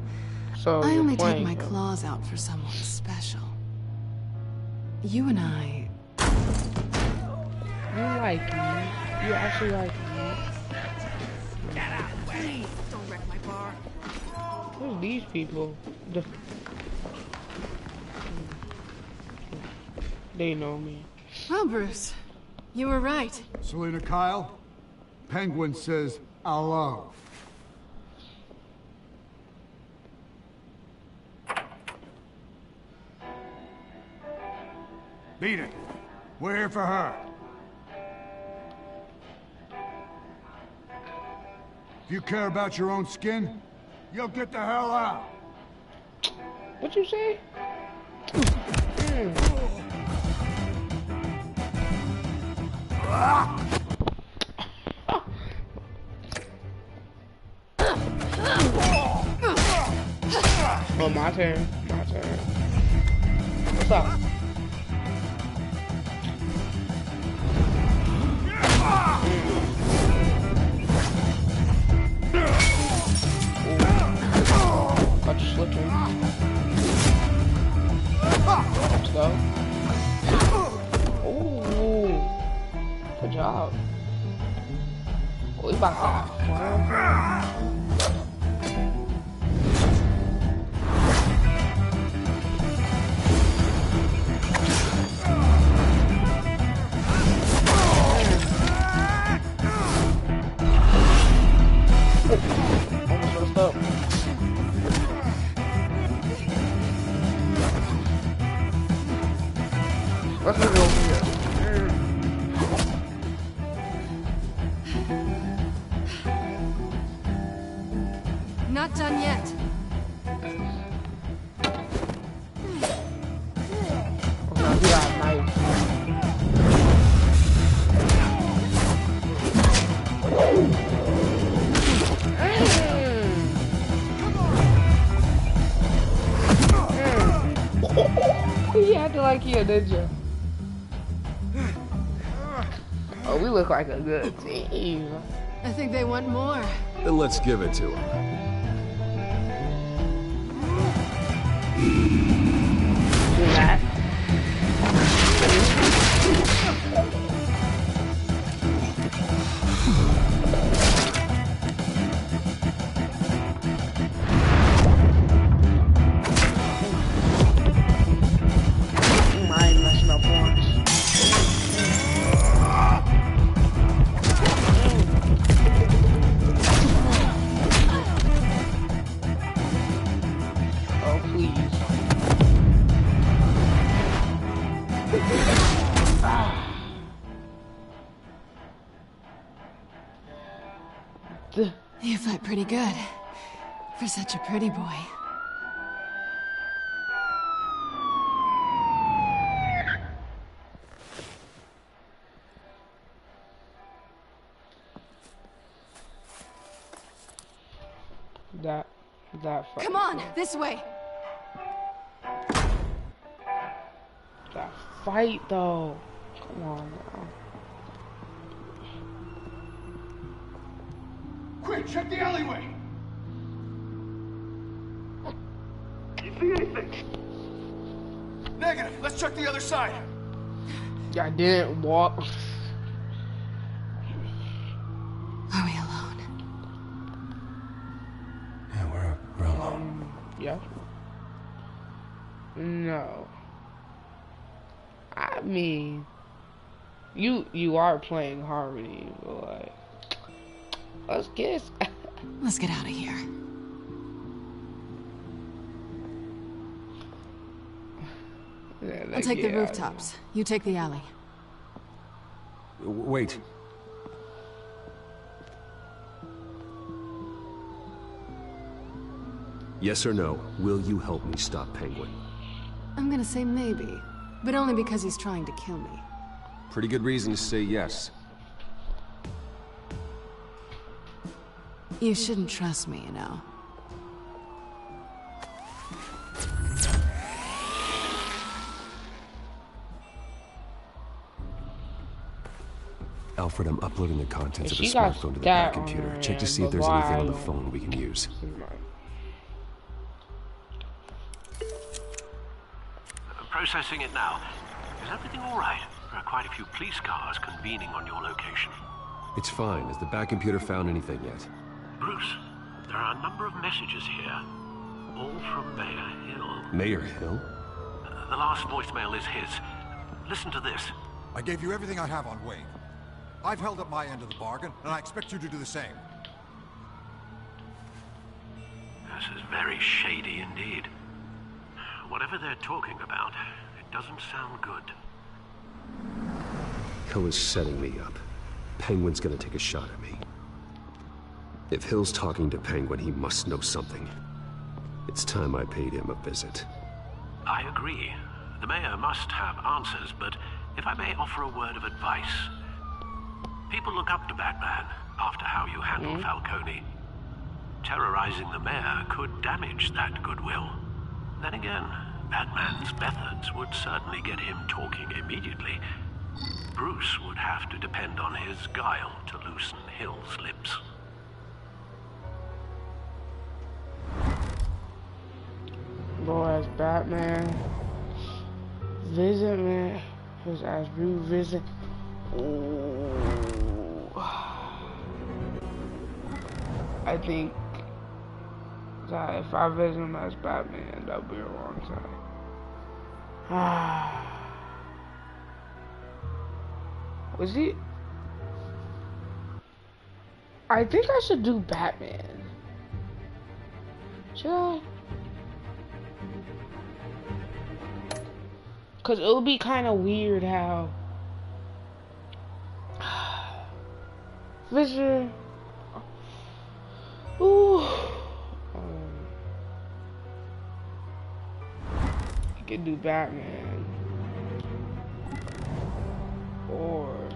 So
I only take my claws out for someone special. You and I...
You like me. You actually like me.
Get out, Wayne! Don't wreck my bar.
Who's these people? They know me.
Well, Bruce, you were right.
Selina Kyle, Penguin says hello. Beat it. We're here for her. If you care about your own skin, you'll get the hell out.
What you say? Oh, my turn. My turn. What's up? Got you slipping. Let's go. Ooh. Good job. Oh, we about to... Almost messed up. Let's move over here.
Not done yet.
Okay, he got a knife. He acted like he a ninja. Oh, we look like a good team.
I think they want more.
Then let's give it to him.
please.
You fight pretty good. For such a pretty boy.
That fight.
Come on, this way.
That fight though. Come on now.
Quick, check the alleyway.
You see anything?
Negative. Let's check the other side.
I didn't walk.
Are we alone?
Yeah, we're alone.
Yeah. No. I mean, you are playing Harmony, but like, let's kiss.
Let's get out of here.
Yeah,
I'll take the rooftops. You take the alley.
Wait. Yes or no, will you help me stop Penguin?
I'm gonna say maybe, but only because he's trying to kill me.
Pretty good reason to say yes.
You shouldn't trust me, you know.
Alfred, I'm uploading the contents of the
She got
smartphone to the
that
back computer.
on her
Check to
hand,
see if
but
there's anything
why
on the
don't-
phone we can use.
Processing it now. Is everything all right? There are quite a few police cars convening on your location.
It's fine. Has the back computer found anything yet?
Bruce, there are a number of messages here, all from Mayor Hill.
Mayor Hill?
The last voicemail is his. Listen to this.
I gave you everything I have on Wayne. I've held up my end of the bargain, and I expect you to do the same.
This is very shady indeed. Whatever they're talking about, it doesn't sound good.
Hill is setting me up. Penguin's gonna take a shot at me. If Hill's talking to Penguin, he must know something. It's time I paid him a visit.
I agree. The mayor must have answers, but if I may offer a word of advice. People look up to Batman after how you handled Falcone. Terrorizing the mayor could damage that goodwill. Then again, Batman's methods would certainly get him talking immediately. Bruce would have to depend on his guile to loosen Hill's lips.
Boy, as Batman visit, man, his ass Bruce visit. Ooh. I think that if I visit him as Batman, that would be a wrong time. Was he? I think I should do Batman. Should I? Cause it would be kind of weird how Fisher. Ooh. You could do Batman, or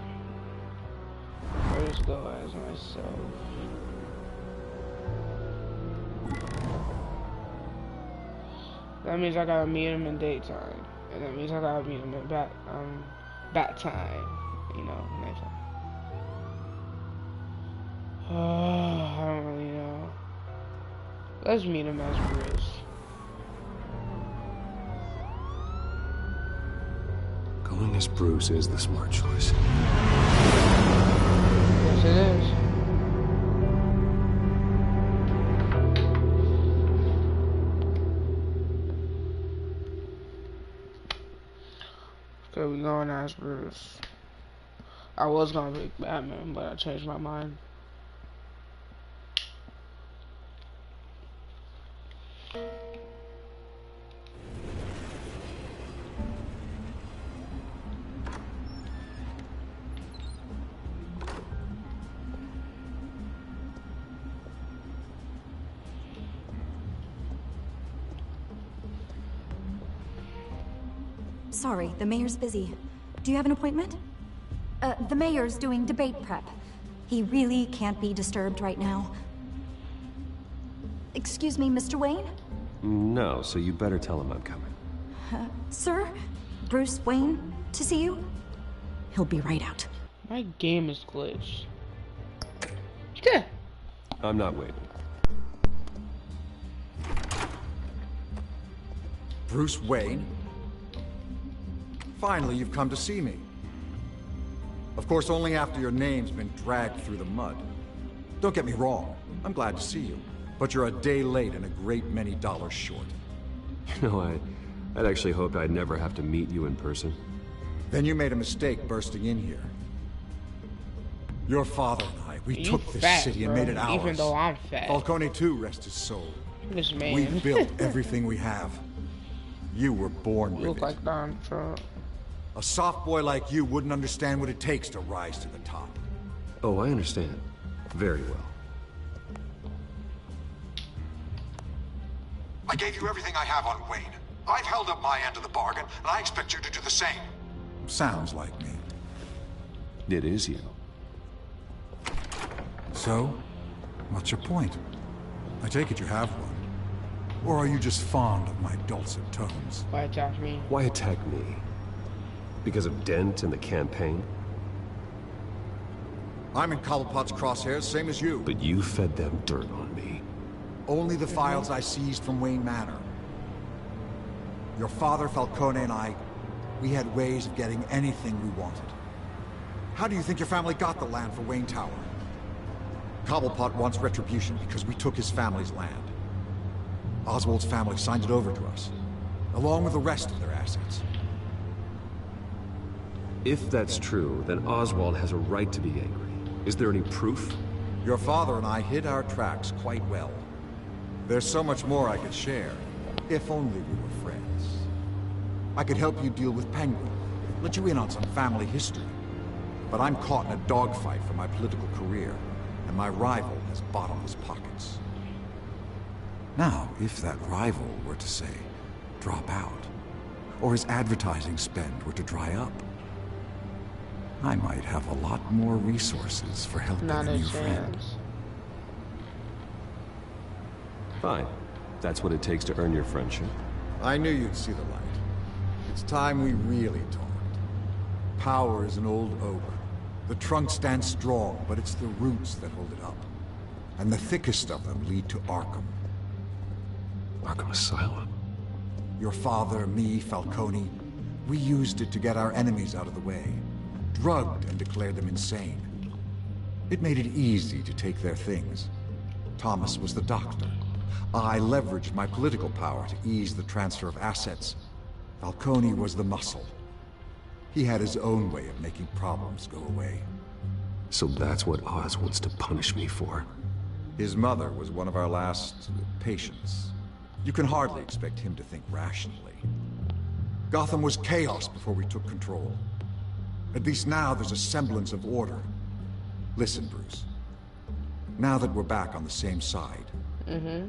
just go as myself. That means I gotta meet him in daytime. And that means I gotta meet him at bat time, you know, nighttime. I don't really know. Let's meet him as Bruce.
Going as Bruce is the smart choice.
Yes, it is. Okay, we're going as Bruce. I was gonna pick Batman, but I changed my mind.
sorry, the mayor's busy. Do you have an appointment? The mayor's doing debate prep. He really can't be disturbed right now. Excuse me, Mr. Wayne?
No, so you better tell him I'm coming.
Sir? Bruce Wayne, to see you? He'll be right out.
My game is glitched. Yeah.
I'm not waiting.
Bruce Wayne? Finally, you've come to see me. Of course, only after your name's been dragged through the mud. Don't get me wrong, I'm glad to see you. But you're a day late and a great many dollars short.
You know, I'd actually hoped I'd never have to meet you in person.
Then you made a mistake bursting in here. Your father and I, we took this city and made it ours.
Even though I'm fat.
Falcone too, rest his soul.
This man.
We built everything we have. You were born with it.
Look like Donald Trump.
A soft boy like you wouldn't understand what it takes to rise to the top.
Oh, I understand. Very well.
I gave you everything I have on Wayne. I've held up my end of the bargain, and I expect you to do the same. Sounds like me.
It is you.
So, what's your point? I take it you have one. Or are you just fond of my dulcet tones?
Why attack me?
Why attack me? Because of Dent and the campaign?
I'm in Cobblepot's crosshairs, same as you.
But you fed them dirt on me.
Only the files I seized from Wayne Manor. Your father, Falcone, and I, we had ways of getting anything we wanted. How do you think your family got the land for Wayne Tower? Cobblepot wants retribution because we took his family's land. Oswald's family signed it over to us, along with the rest of their assets.
If that's true, then Oswald has a right to be angry. Is there any proof?
Your father and I hid our tracks quite well. There's so much more I could share, if only we were friends. I could help you deal with Penguin, let you in on some family history. But I'm caught in a dogfight for my political career, and my rival has bottomless pockets. Now, if that rival were to say, drop out, or his advertising spend were to dry up, I might have a lot more resources for helping a new friend.
Fine. That's what it takes to earn your friendship.
I knew you'd see the light. It's time we really talked. Power is an old oak. The trunk stands strong, but it's the roots that hold it up. And the thickest of them lead to Arkham.
Arkham Asylum?
Your father, me, Falcone, we used it to get our enemies out of the way. Drugged and declared them insane. It made it easy to take their things. Thomas was the doctor. I leveraged my political power to ease the transfer of assets. Falcone was the muscle. He had his own way of making problems go away.
So that's what Oz wants to punish me for.
His mother was one of our last patients. You can hardly expect him to think rationally. Gotham was chaos before we took control. At least now there's a semblance of order. Listen, Bruce. Now that we're back on the same side,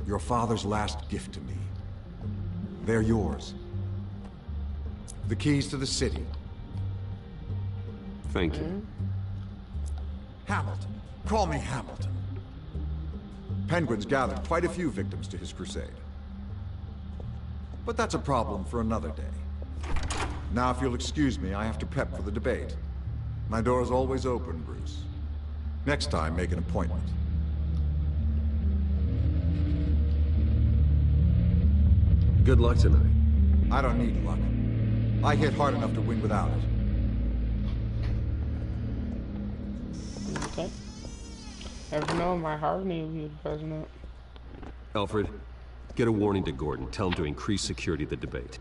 your father's last gift to me, they're yours. The keys to the city.
Thank you.
Hamilton. Call me Hamilton. Penguin's gathered quite a few victims to his crusade. But that's a problem for another day. Now, if you'll excuse me, I have to prep for the debate. My door is always open, Bruce. Next time, make an appointment.
Good luck tonight.
I don't need luck. I hit hard enough to win without it.
Okay. Never know, my heart need you, President.
Alfred, get a warning to Gordon. Tell him to increase security of the debate.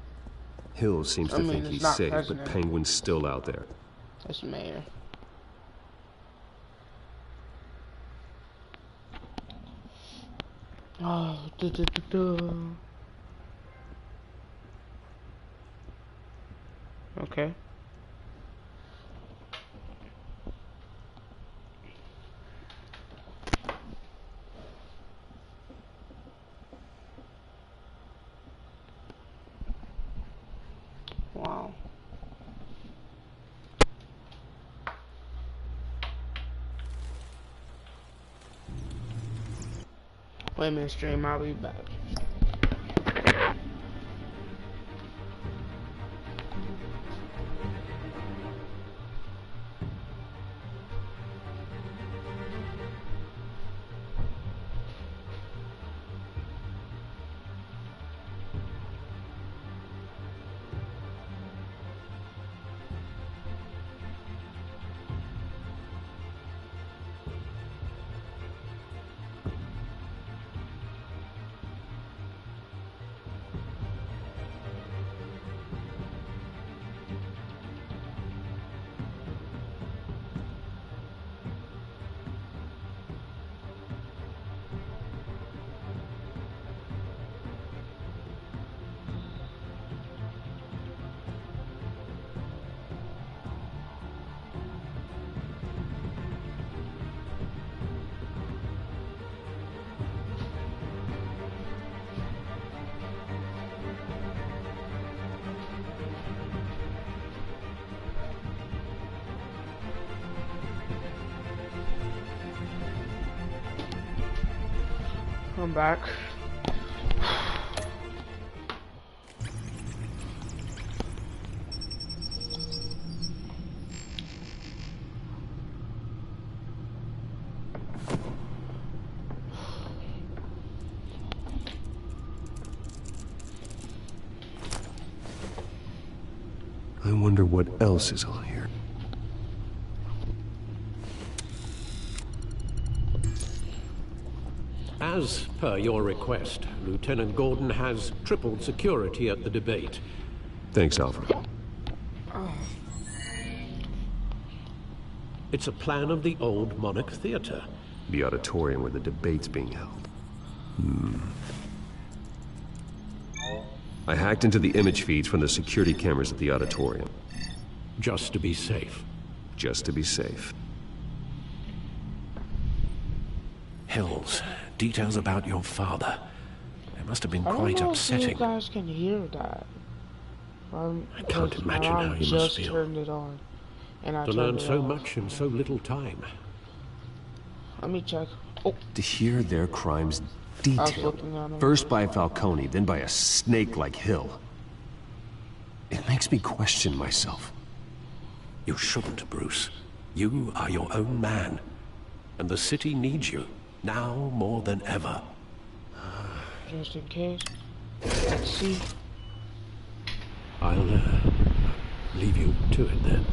Hill seems to think he's safe, but Penguin's still out there.
That's mayor. Oh, Okay. Wow. Wait a minute, stream. I'll be back. I'm back.
I wonder what else is on here.
As per your request, Lieutenant Gordon has tripled security at the debate.
Thanks, Alfred.
It's a plan of the old Monarch Theater.
The auditorium where the debate's being held. I hacked into the image feeds from the security cameras at the auditorium.
Just to be safe.
Just to be safe.
Hills, details about your father. They must have been quite
I don't know
upsetting.
if you guys can hear that.
I can't imagine how you must feel.
Turned it on, and I
to
turned
learn
it
so
off.
much in so little time.
Let me check. Oh,
To hear their crimes
looking at
detailed,
them.
first by Falcone, then by a snake like Hill. It makes me question myself.
You shouldn't, Bruce. You are your own man. And the city needs you, now more than ever.
Just in case. Let's see.
I'll leave you to it then.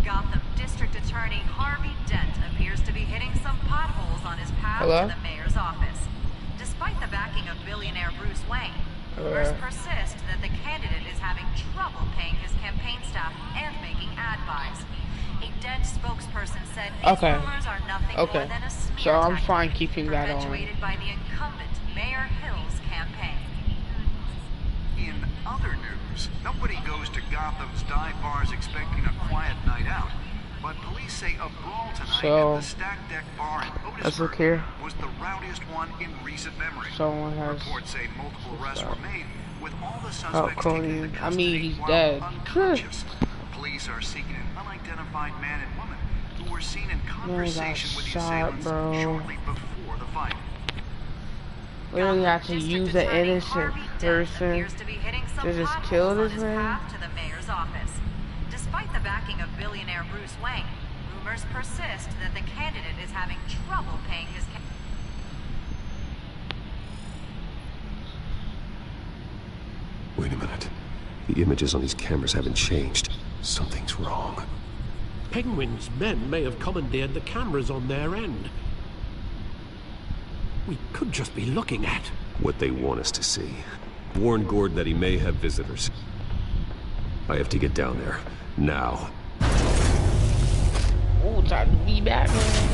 Gotham District Attorney Harvey Dent appears to be hitting some potholes on his path
Hello?
to the mayor's office. Despite the backing of billionaire Bruce Wayne, rumors persist that the candidate is having trouble paying his campaign staff and making ad buys. A Dent spokesperson said these rumors are nothing more than a smear
So I'm
tactic
fine keeping that on.
perpetuated by the incumbent Mayor Hill's campaign.
In other news, nobody goes to Gotham's dive bars expecting a quiet night out. But police say a brawl tonight at the Stack Deck Bar in
let's look
Otisburg
here.
was the rowdiest one in recent memory.
Someone has
Reports say multiple arrests were made, with all the suspects taken into
I
custody
mean, he's
while
dead.
unconscious. Police are seeking an unidentified man and woman who were seen in conversation with the assailants shortly before the fight.
Literally have to use an innocent person to just kill this man.
To the mayor's office. Despite the backing of billionaire Bruce Wayne, rumors persist that the candidate is having trouble paying his
Wait a minute. The images on these cameras haven't changed. Something's wrong.
Penguin's men may have commandeered the cameras on their end. We could just be looking at
what they want us to see. Warn Gordon that he may have visitors. I have to get down there. Now.
Oh, time to be Batman.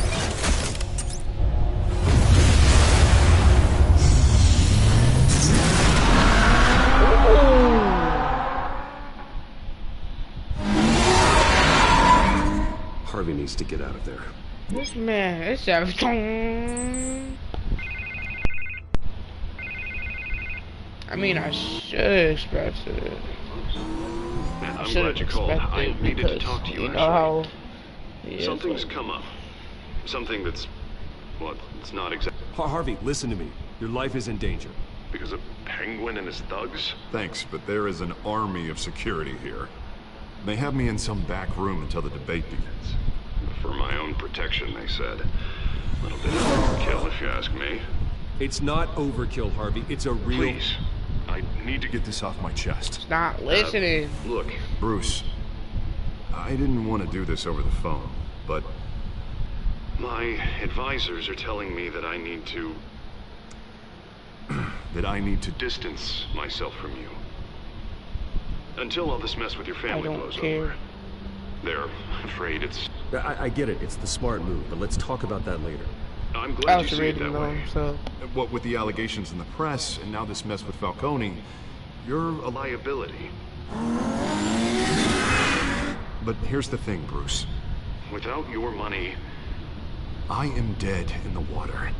Harvey needs to get out of there.
This man, it's everything. I mean, I should expect it.
I'm glad you called. I needed to talk to you.
You know how
something's come up. Something that's... well, it's not exactly...
Harvey, listen to me. Your life is in danger.
Because of Penguin and his thugs?
Thanks, but there is an army of security here. They have me in some back room until the debate begins.
For my own protection, they said. A little bit of overkill, if you ask me.
It's not overkill, Harvey. It's a real...
Please. I need to get this off my chest.
Not listening.
Look, Bruce. I didn't want to do this over the phone, but...
my advisors are telling me that I need to...
that I need to
distance myself from you. Until all this mess with your family blows over. They're afraid it's...
I get it. It's the smart move, but let's talk about that later.
I'm glad you see it that way.
What with the allegations in the press, and now this mess with Falcone, you're a liability. But here's the thing, Bruce.
Without your money...
I am dead in the water.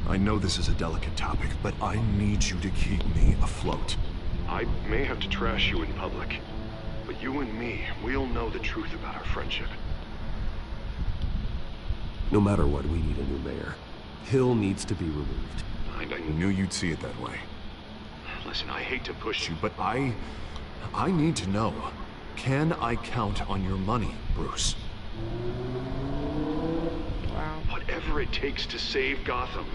I know this is a delicate topic, but I need you to keep me afloat.
I may have to trash you in public, but you and me, we'll know the truth about our friendship.
No matter what, we need a new mayor. Hill needs to be removed.
I knew you'd see it that way.
Listen, I hate to push
you, but I need to know. Can I count on your money, Bruce?
Wow.
Whatever it takes to save Gotham,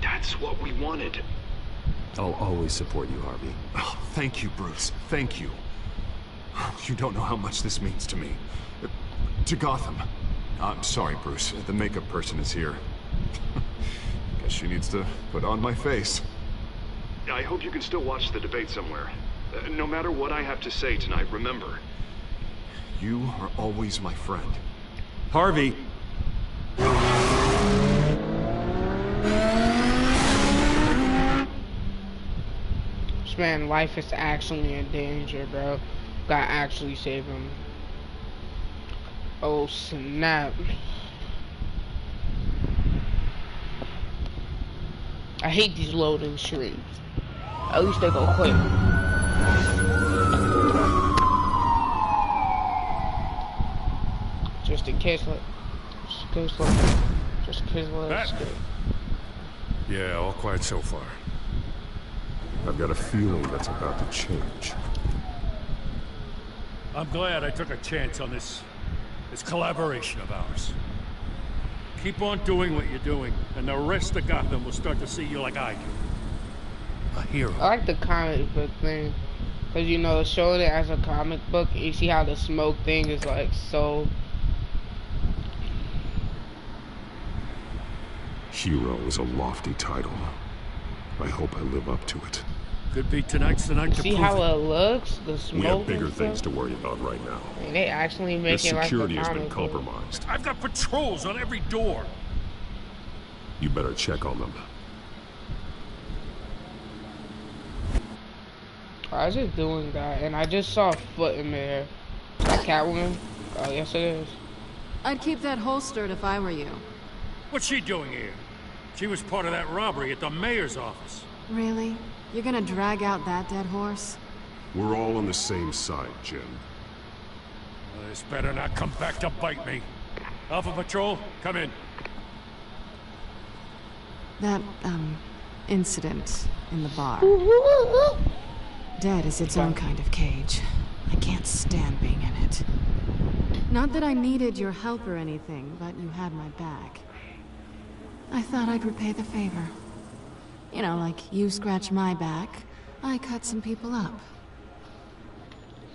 that's what we wanted.
I'll always support you, Harvey.
Oh, thank you, Bruce. Thank you. You don't know how much this means to me. To Gotham. I'm sorry, Bruce. The makeup person is here. Guess she needs to put on my face.
I hope you can still watch the debate somewhere. No matter what I have to say tonight, remember.
You are always my friend.
Harvey!
This man's life is actually in danger, bro. Gotta actually save him. Oh, snap. I hate these loading screens. At least they go quick. Just in case, like, just in case, let's go.
Yeah, all quiet so far.
I've got a feeling that's about to change.
I'm glad I took a chance on this collaboration of ours. Keep on doing what you're doing, and the rest of Gotham will start to see you like I do. A hero.
I like the comic book thing. Because, you know, showing it as a comic book, you see how the smoke thing is, like, so...
Hero is a lofty title. I hope I live up to it.
Could be tonight's the night to prove it.
See how it looks? The smoke.
We have bigger things to worry about right now.
And they actually make it like a
security has
comic
been
book.
compromised.
I've got patrols on every door.
You better check on them.
I was just doing that, and I just saw a foot in there. Is that Catwoman? Oh, yes it is.
I'd keep that holstered if I were you.
What's she doing here? She was part of that robbery at the mayor's office.
Really? You're gonna drag out that dead horse?
We're all on the same side, Jim.
Well, this better not come back to bite me. Alpha Patrol, come in.
That, incident in the bar. Dead is its own kind of cage. I can't stand being in it. Not that I needed your help or anything, but you had my back. I thought I'd repay the favor. You know, like you scratch my back, I cut some people up.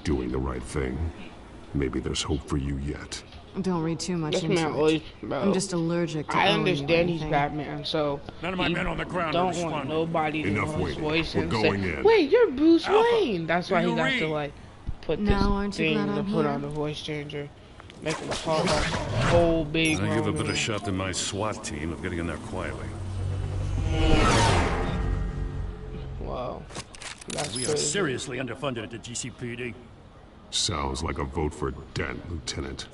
Doing the right thing. Maybe there's hope for you yet.
Don't read too much
This
into
man
it.
always, bro.
I'm just allergic to
I
owing you
understand he's
anything.
Batman, so
none of my men on the ground
don't
are
want
responding.
nobody to
Enough
know his
waiting.
voice
We're
and
going
say,
in.
"Wait, you're Bruce
Alpha,
Wayne." That's why
do
he
you
got
read?
to like put this
Now, aren't you
thing
glad
to
I'm
put
here?
on the voice changer, make him talk like a whole big.
I give a
grown
better
man.
shot than my SWAT team of getting in there quietly.
Wow, that's
We are
crazy.
seriously underfunded at the GCPD.
Sounds like a vote for Dent, Lieutenant.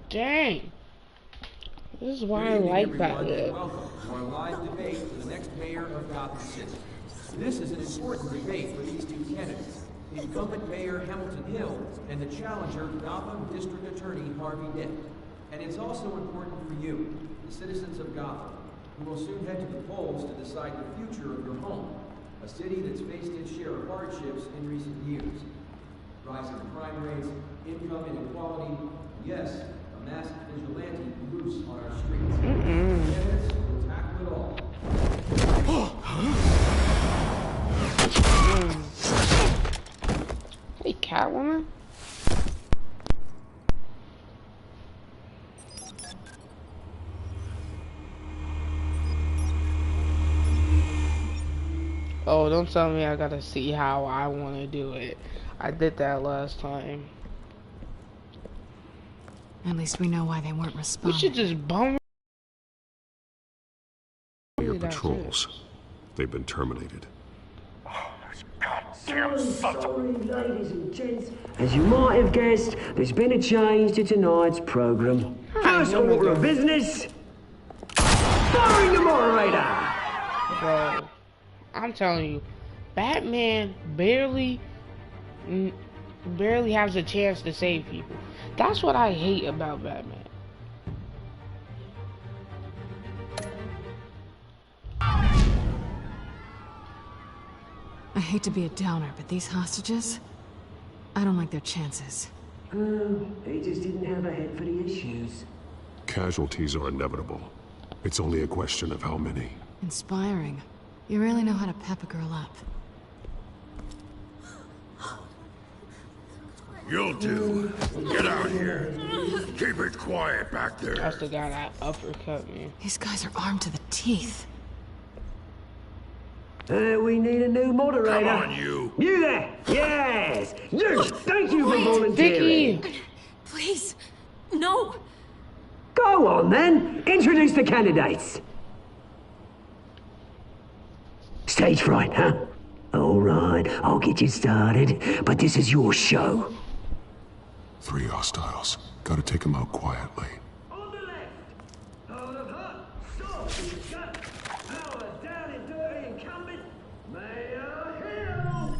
Dang, this is why I like Batman.
Welcome to our live debate for the next mayor of Gotham City. This is an important debate for these two candidates. incumbent Mayor Hamilton Hill, and the challenger, Gotham District Attorney Harvey Dent. And it's also important for you, the citizens of Gotham, who will soon head to the polls to decide the future of your home, a city that's faced its share of hardships in recent years. Rising crime rates, income inequality, yes, a masked vigilante loose on our streets. Candidates will tackle it all.
Hey, Catwoman. Oh, don't tell me I gotta see how I want to do it. I did that last time.
At least we know why they weren't responding.
We should just bomb
your patrols. They've been terminated.
Sorry, ladies and gents. As you might have guessed, there's been a change to tonight's program. First order of business, firing the moderator.
Bro, I'm telling you, Batman barely has a chance to save people. That's what I hate about Batman.
I hate to be a downer, but these hostages, I don't like their chances.
He just didn't have a head for the issues.
Casualties are inevitable. It's only a question of how many.
Inspiring. You really know how to pep a girl up.
You'll do. Get out here. Keep it quiet back there.
That's the guy that uppercut me.
These guys are armed to the teeth.
We need a new moderator.
Come on, you.
You there? Yes. You. Thank you for volunteering.
Vicky.
Please, no.
Go on then. Introduce the candidates. Stage fright, huh? All right, I'll get you started, but this is your show.
3 hostiles. Gotta take them out quietly.
On the left, out of hot, soft, power down and dirty incumbent, Mayor Hill.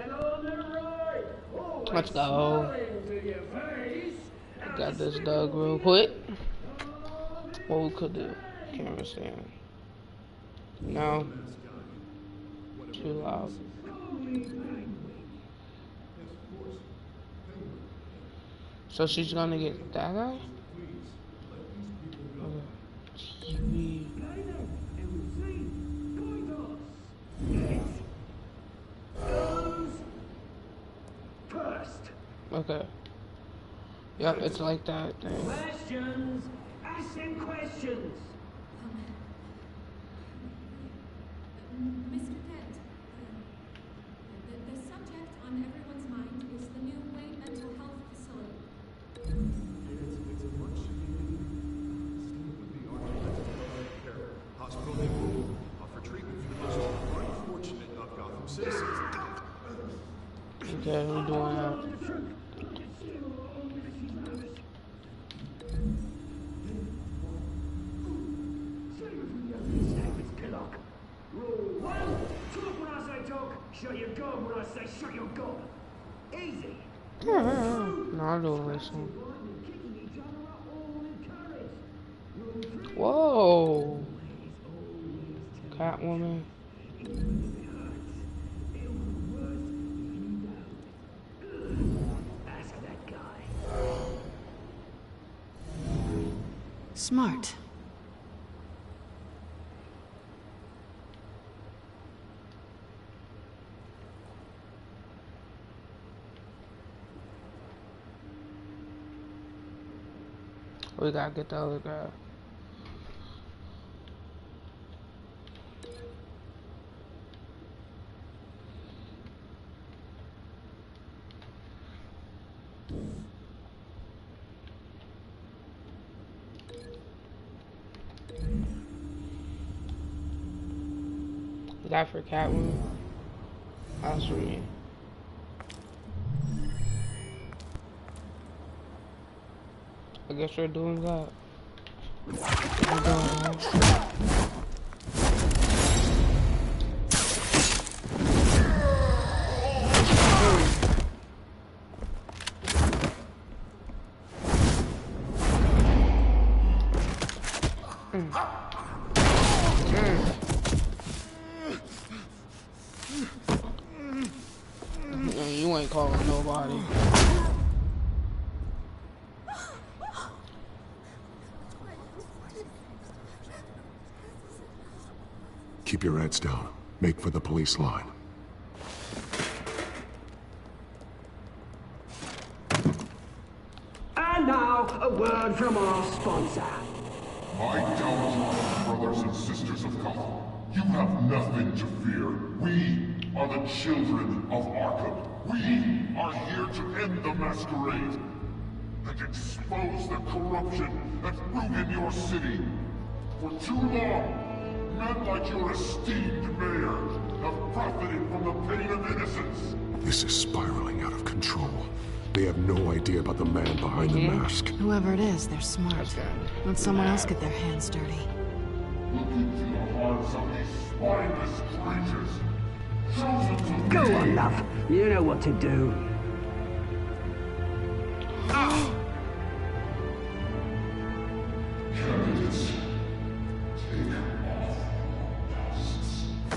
And on the right,
let's go. Got this dog real quick. What we could do? Camera stand. No. Too loud. So she's gonna get that guy? TV. Okay. Yep, it's like that thing.
Questions? Ask them questions.
Mr. Kent, the subject on everyone's mind is the new Wayne mental health facility.
It's a much needed hospital they will offer treatment for the most unfortunate of Gotham citizens.
Okay, we're doing that.
Shut your gob when I say shut your gob. Easy.
No, I'm doing this one. Whoa. Catwoman.
Ask that guy.
Smart.
We gotta get the other guy. The guy for Catwoman. That's for me. I guess we're doing that. We're doing that. You ain't calling nobody.
Keep your heads down. Make for the police line.
And now, a word from our sponsor.
My downtrodden brothers and sisters of Gotham, you have nothing to fear. We are the children of Arkham. We are here to end the masquerade and expose the corruption that ruined your city. For too long, men like your esteemed mayor have profited from the pain of innocence. This is spiraling out of control. They have no idea about the man behind the mask.
Whoever it is, they're smart. Let someone else get their hands dirty.
Look into the hearts of these spineless creatures. Chosen to
Go on, love. You know what to do.
Candidates, take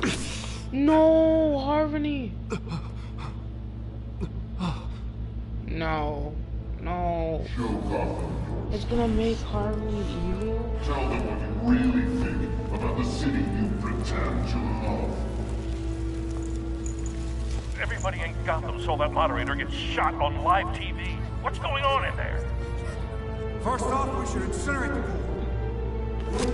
off.
No, Harmony. No. No. It's gonna make Harmony evil.
Tell them what you really think about the city you pretend to love.
Everybody in Gotham saw that moderator get shot on live TV. What's going on in there?
First off, we should incinerate the pool.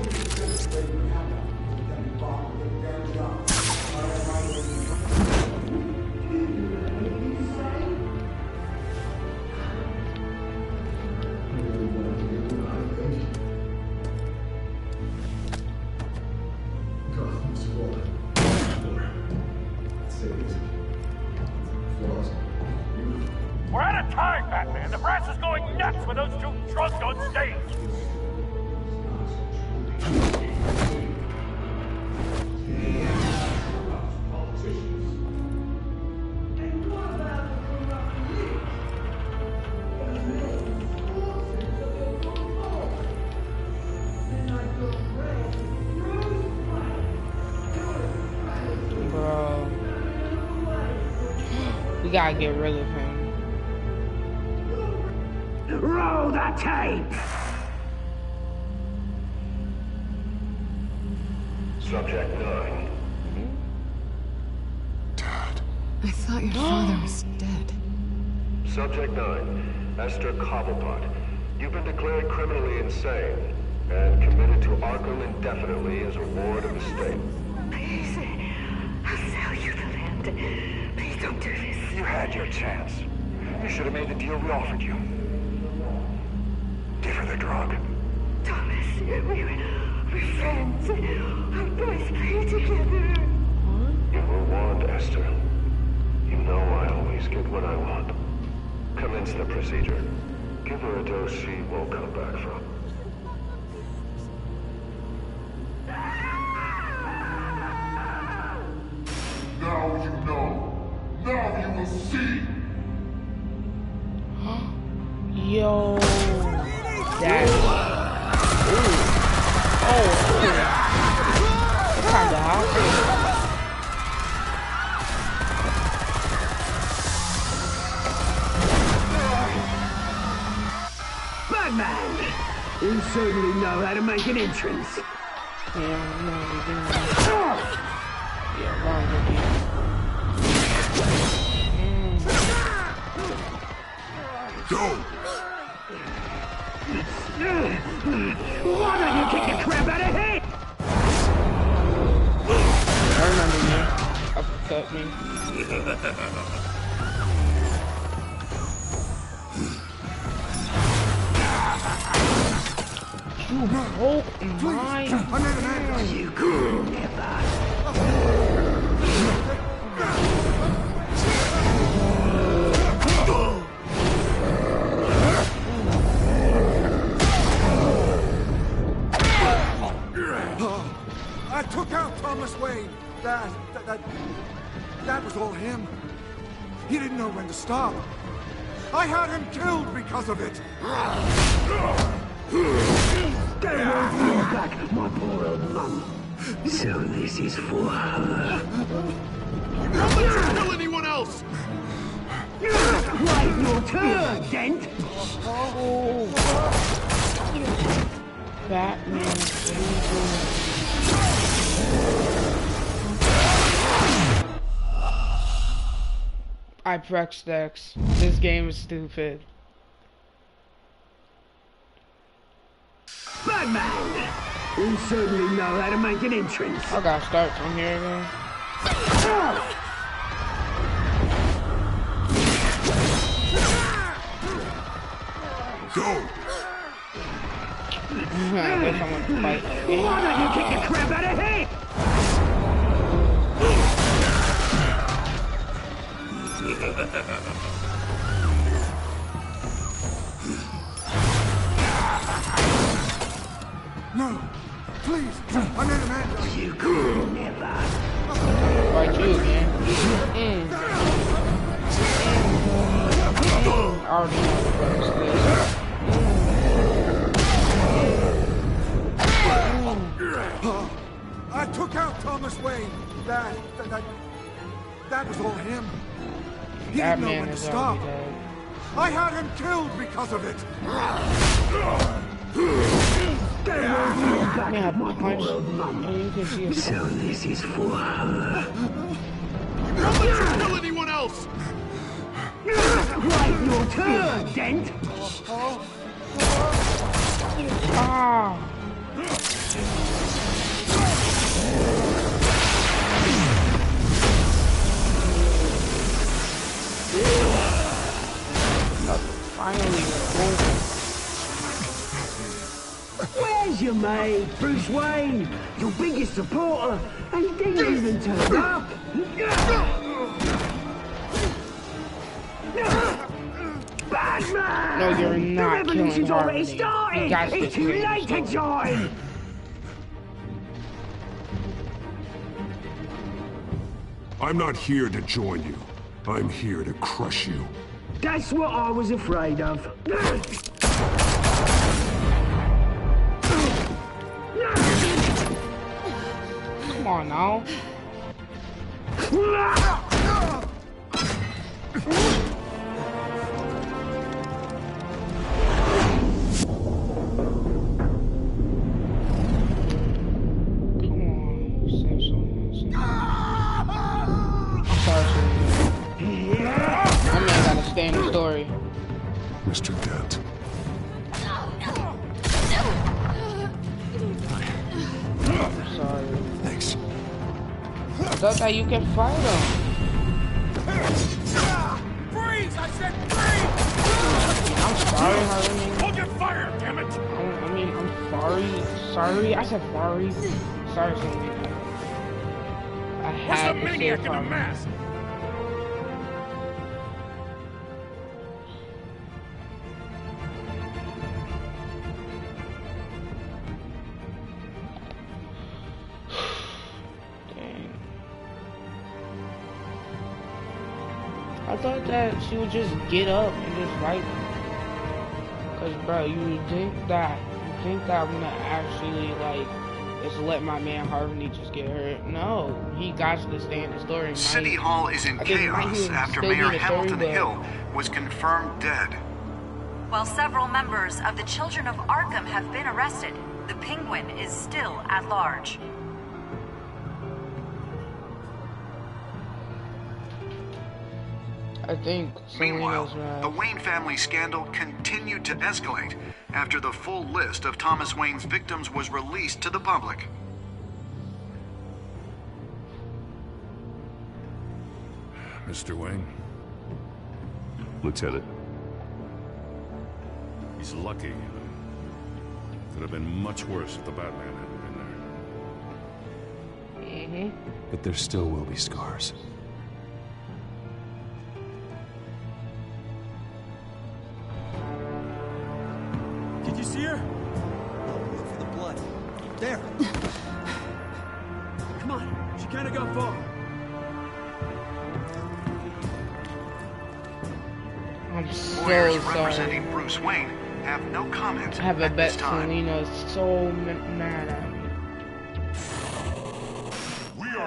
We're out of time, Batman. The brass is going nuts with those two drunks on stage.
Bro. We gotta get rid of him.
Roll the tape!
Subject 9.
I thought your father was dead.
Subject 9, Esther Cobblepot. You've been declared criminally insane and committed to Arkham indefinitely as a ward of the state.
Please, I'll sell you the land. Please don't do this.
You had your chance. You should have made the deal we offered you. Give her the drug.
Thomas, we're friends. Our boys play together.
You were warned, Esther. You know I always get what I want. Commence the procedure. Give her a dose she won't come back from.
Now you know. Now you will see.
Yo. That. Oh. That's kinda hot.
Batman! You certainly know how to make an entrance.
Go!
Why don't you kick the crap out of him?
I remember you. Uppercut me. You broke my hand.
You could never.
I took out Thomas Wayne. That was all him. He didn't know when to stop. I had him killed because of it.
Get away from your back, my my poor old mum. So this is for her.
Don't let you kill anyone else!
Wait your turn, Dent!
Batman, what are you doing? I pressed X. This game is stupid.
Batman! You certainly know how to make an entrance.
I gotta start from here again.
Go!
I guess I'm gonna fight.
Why don't you kick the crap out of him?
No! Please! I made a man!
You could never.
Fight you again. Already know the first.
I took out Thomas Wayne. That was all him. He
That
didn't know
man
when to
is
stop.
already dead.
I had him killed because of it.
Yeah, punch. And you can see it.
So this is for her.
Don't let you kill anyone else!
Wait your turn, Dent!
Ah! Finally,
Where's your mate, Bruce Wayne? Your biggest supporter, and he didn't even turn up. Batman!
No, you're not
the
killing
revolution's already
Harmony.
started.
You got
It's
to
too
kill
late to join.
I'm not here to join you. I'm here to crush you.
That's what I was afraid of.
come on now. Stay in the story.
Mr. Dent.
I'm sorry.
Thanks.
I thought that you can fight him.
Freeze! I said freeze!
I'm sorry, Harley.
Hold your fire, damn it!
I mean, I'm sorry. Sorry? I said sorry. Sorry, something. I had
Where's the maniac in a mask?
I thought that she would just get up and just fight. Cause bro, you think that I'm gonna actually like just let my man Harvey just get hurt? No, he got to stay in the story.
City Hall is in chaos after Mayor Hamilton Hill was confirmed dead.
While several members of the Children of Arkham have been arrested, the Penguin is still at large.
I think
Meanwhile, the Wayne family scandal continued to escalate after the full list of Thomas Wayne's victims was released to the public.
Mr. Wayne?
Lieutenant.
He's lucky. Could have been much worse if the Batman hadn't been there.
But there still will be scars.
Did you see her? Look for the blood. There. Come on. She can't have gone far.
I'm so
Lawyers
sorry.
representing Bruce Wayne have no comment
I have a
at
bet
this time.
Selena is so mad at me.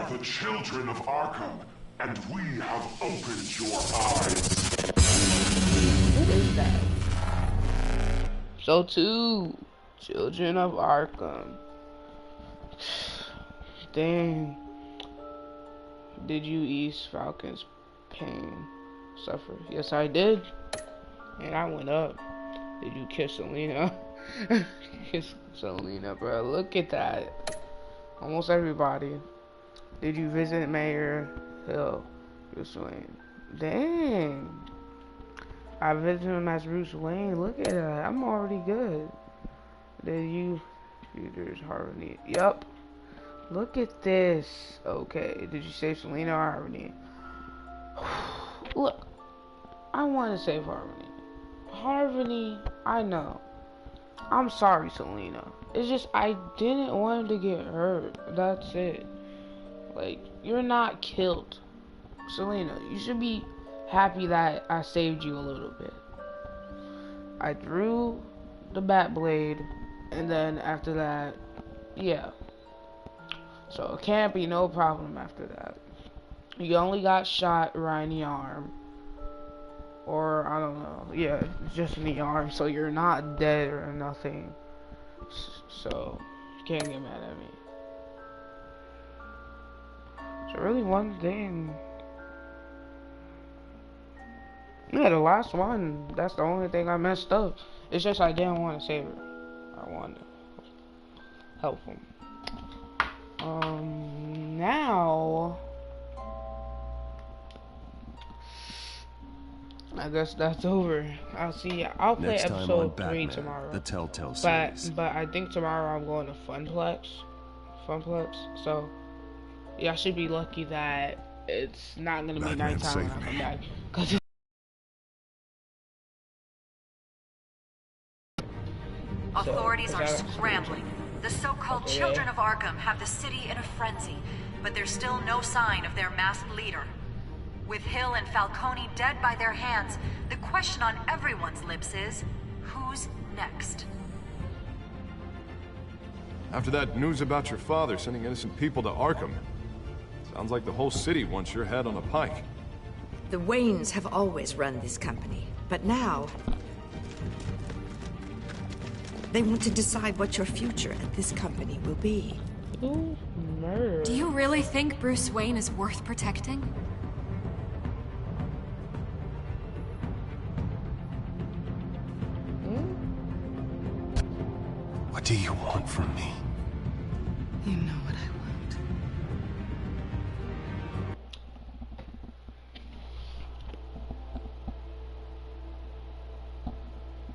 are the children of Arkham, and we have opened your eyes.
What is that? So too, children of Arkham. Dang. Did you ease Falcon's pain? Suffer? Yes, I did. And I went up. Did you kiss Selena? Kiss Selena, bro. Look at that. Almost everybody. Did you visit Mayor Hill? Bruce Wayne. Dang. I visited him as Bruce Wayne. Look at that. I'm already good. Did you? There's Harmony. Yup. Look at this. Okay. Did you save Selena or Harmony? Look. I want to save Harmony. Harmony, I know. I'm sorry, Selena. It's just I didn't want him to get hurt. That's it. Like, you're not killed. Selena, you should be happy that I saved you a little bit. I threw the bat blade, and then after that, yeah. So it can't be no problem after that. You only got shot right in the arm. Or, I don't know. Yeah, just in the arm. So you're not dead or nothing. So, you can't get mad at me. So really one thing. Yeah, the last one. That's the only thing I messed up. It's just I didn't want to save her. I wanted to help him. Now... I guess that's over. I'll see. I'll play
Next time on
episode 3
Batman,
tomorrow.
the Telltale series.
But I think tomorrow I'm going to Funplex. So yeah, I should be lucky that it's not gonna be nighttime when I come back.
Authorities are scrambling. The so-called children of Arkham have the city in a frenzy, but there's still no sign of their masked leader. With Hill and Falcone dead by their hands, the question on everyone's lips is, who's next?
After that news about your father sending innocent people to Arkham, sounds like the whole city wants your head on a pike.
The Waynes have always run this company, but now... they want to decide what your future at this company will be.
Ooh, murder.
Do you really think Bruce Wayne is worth protecting?
What do you want from me?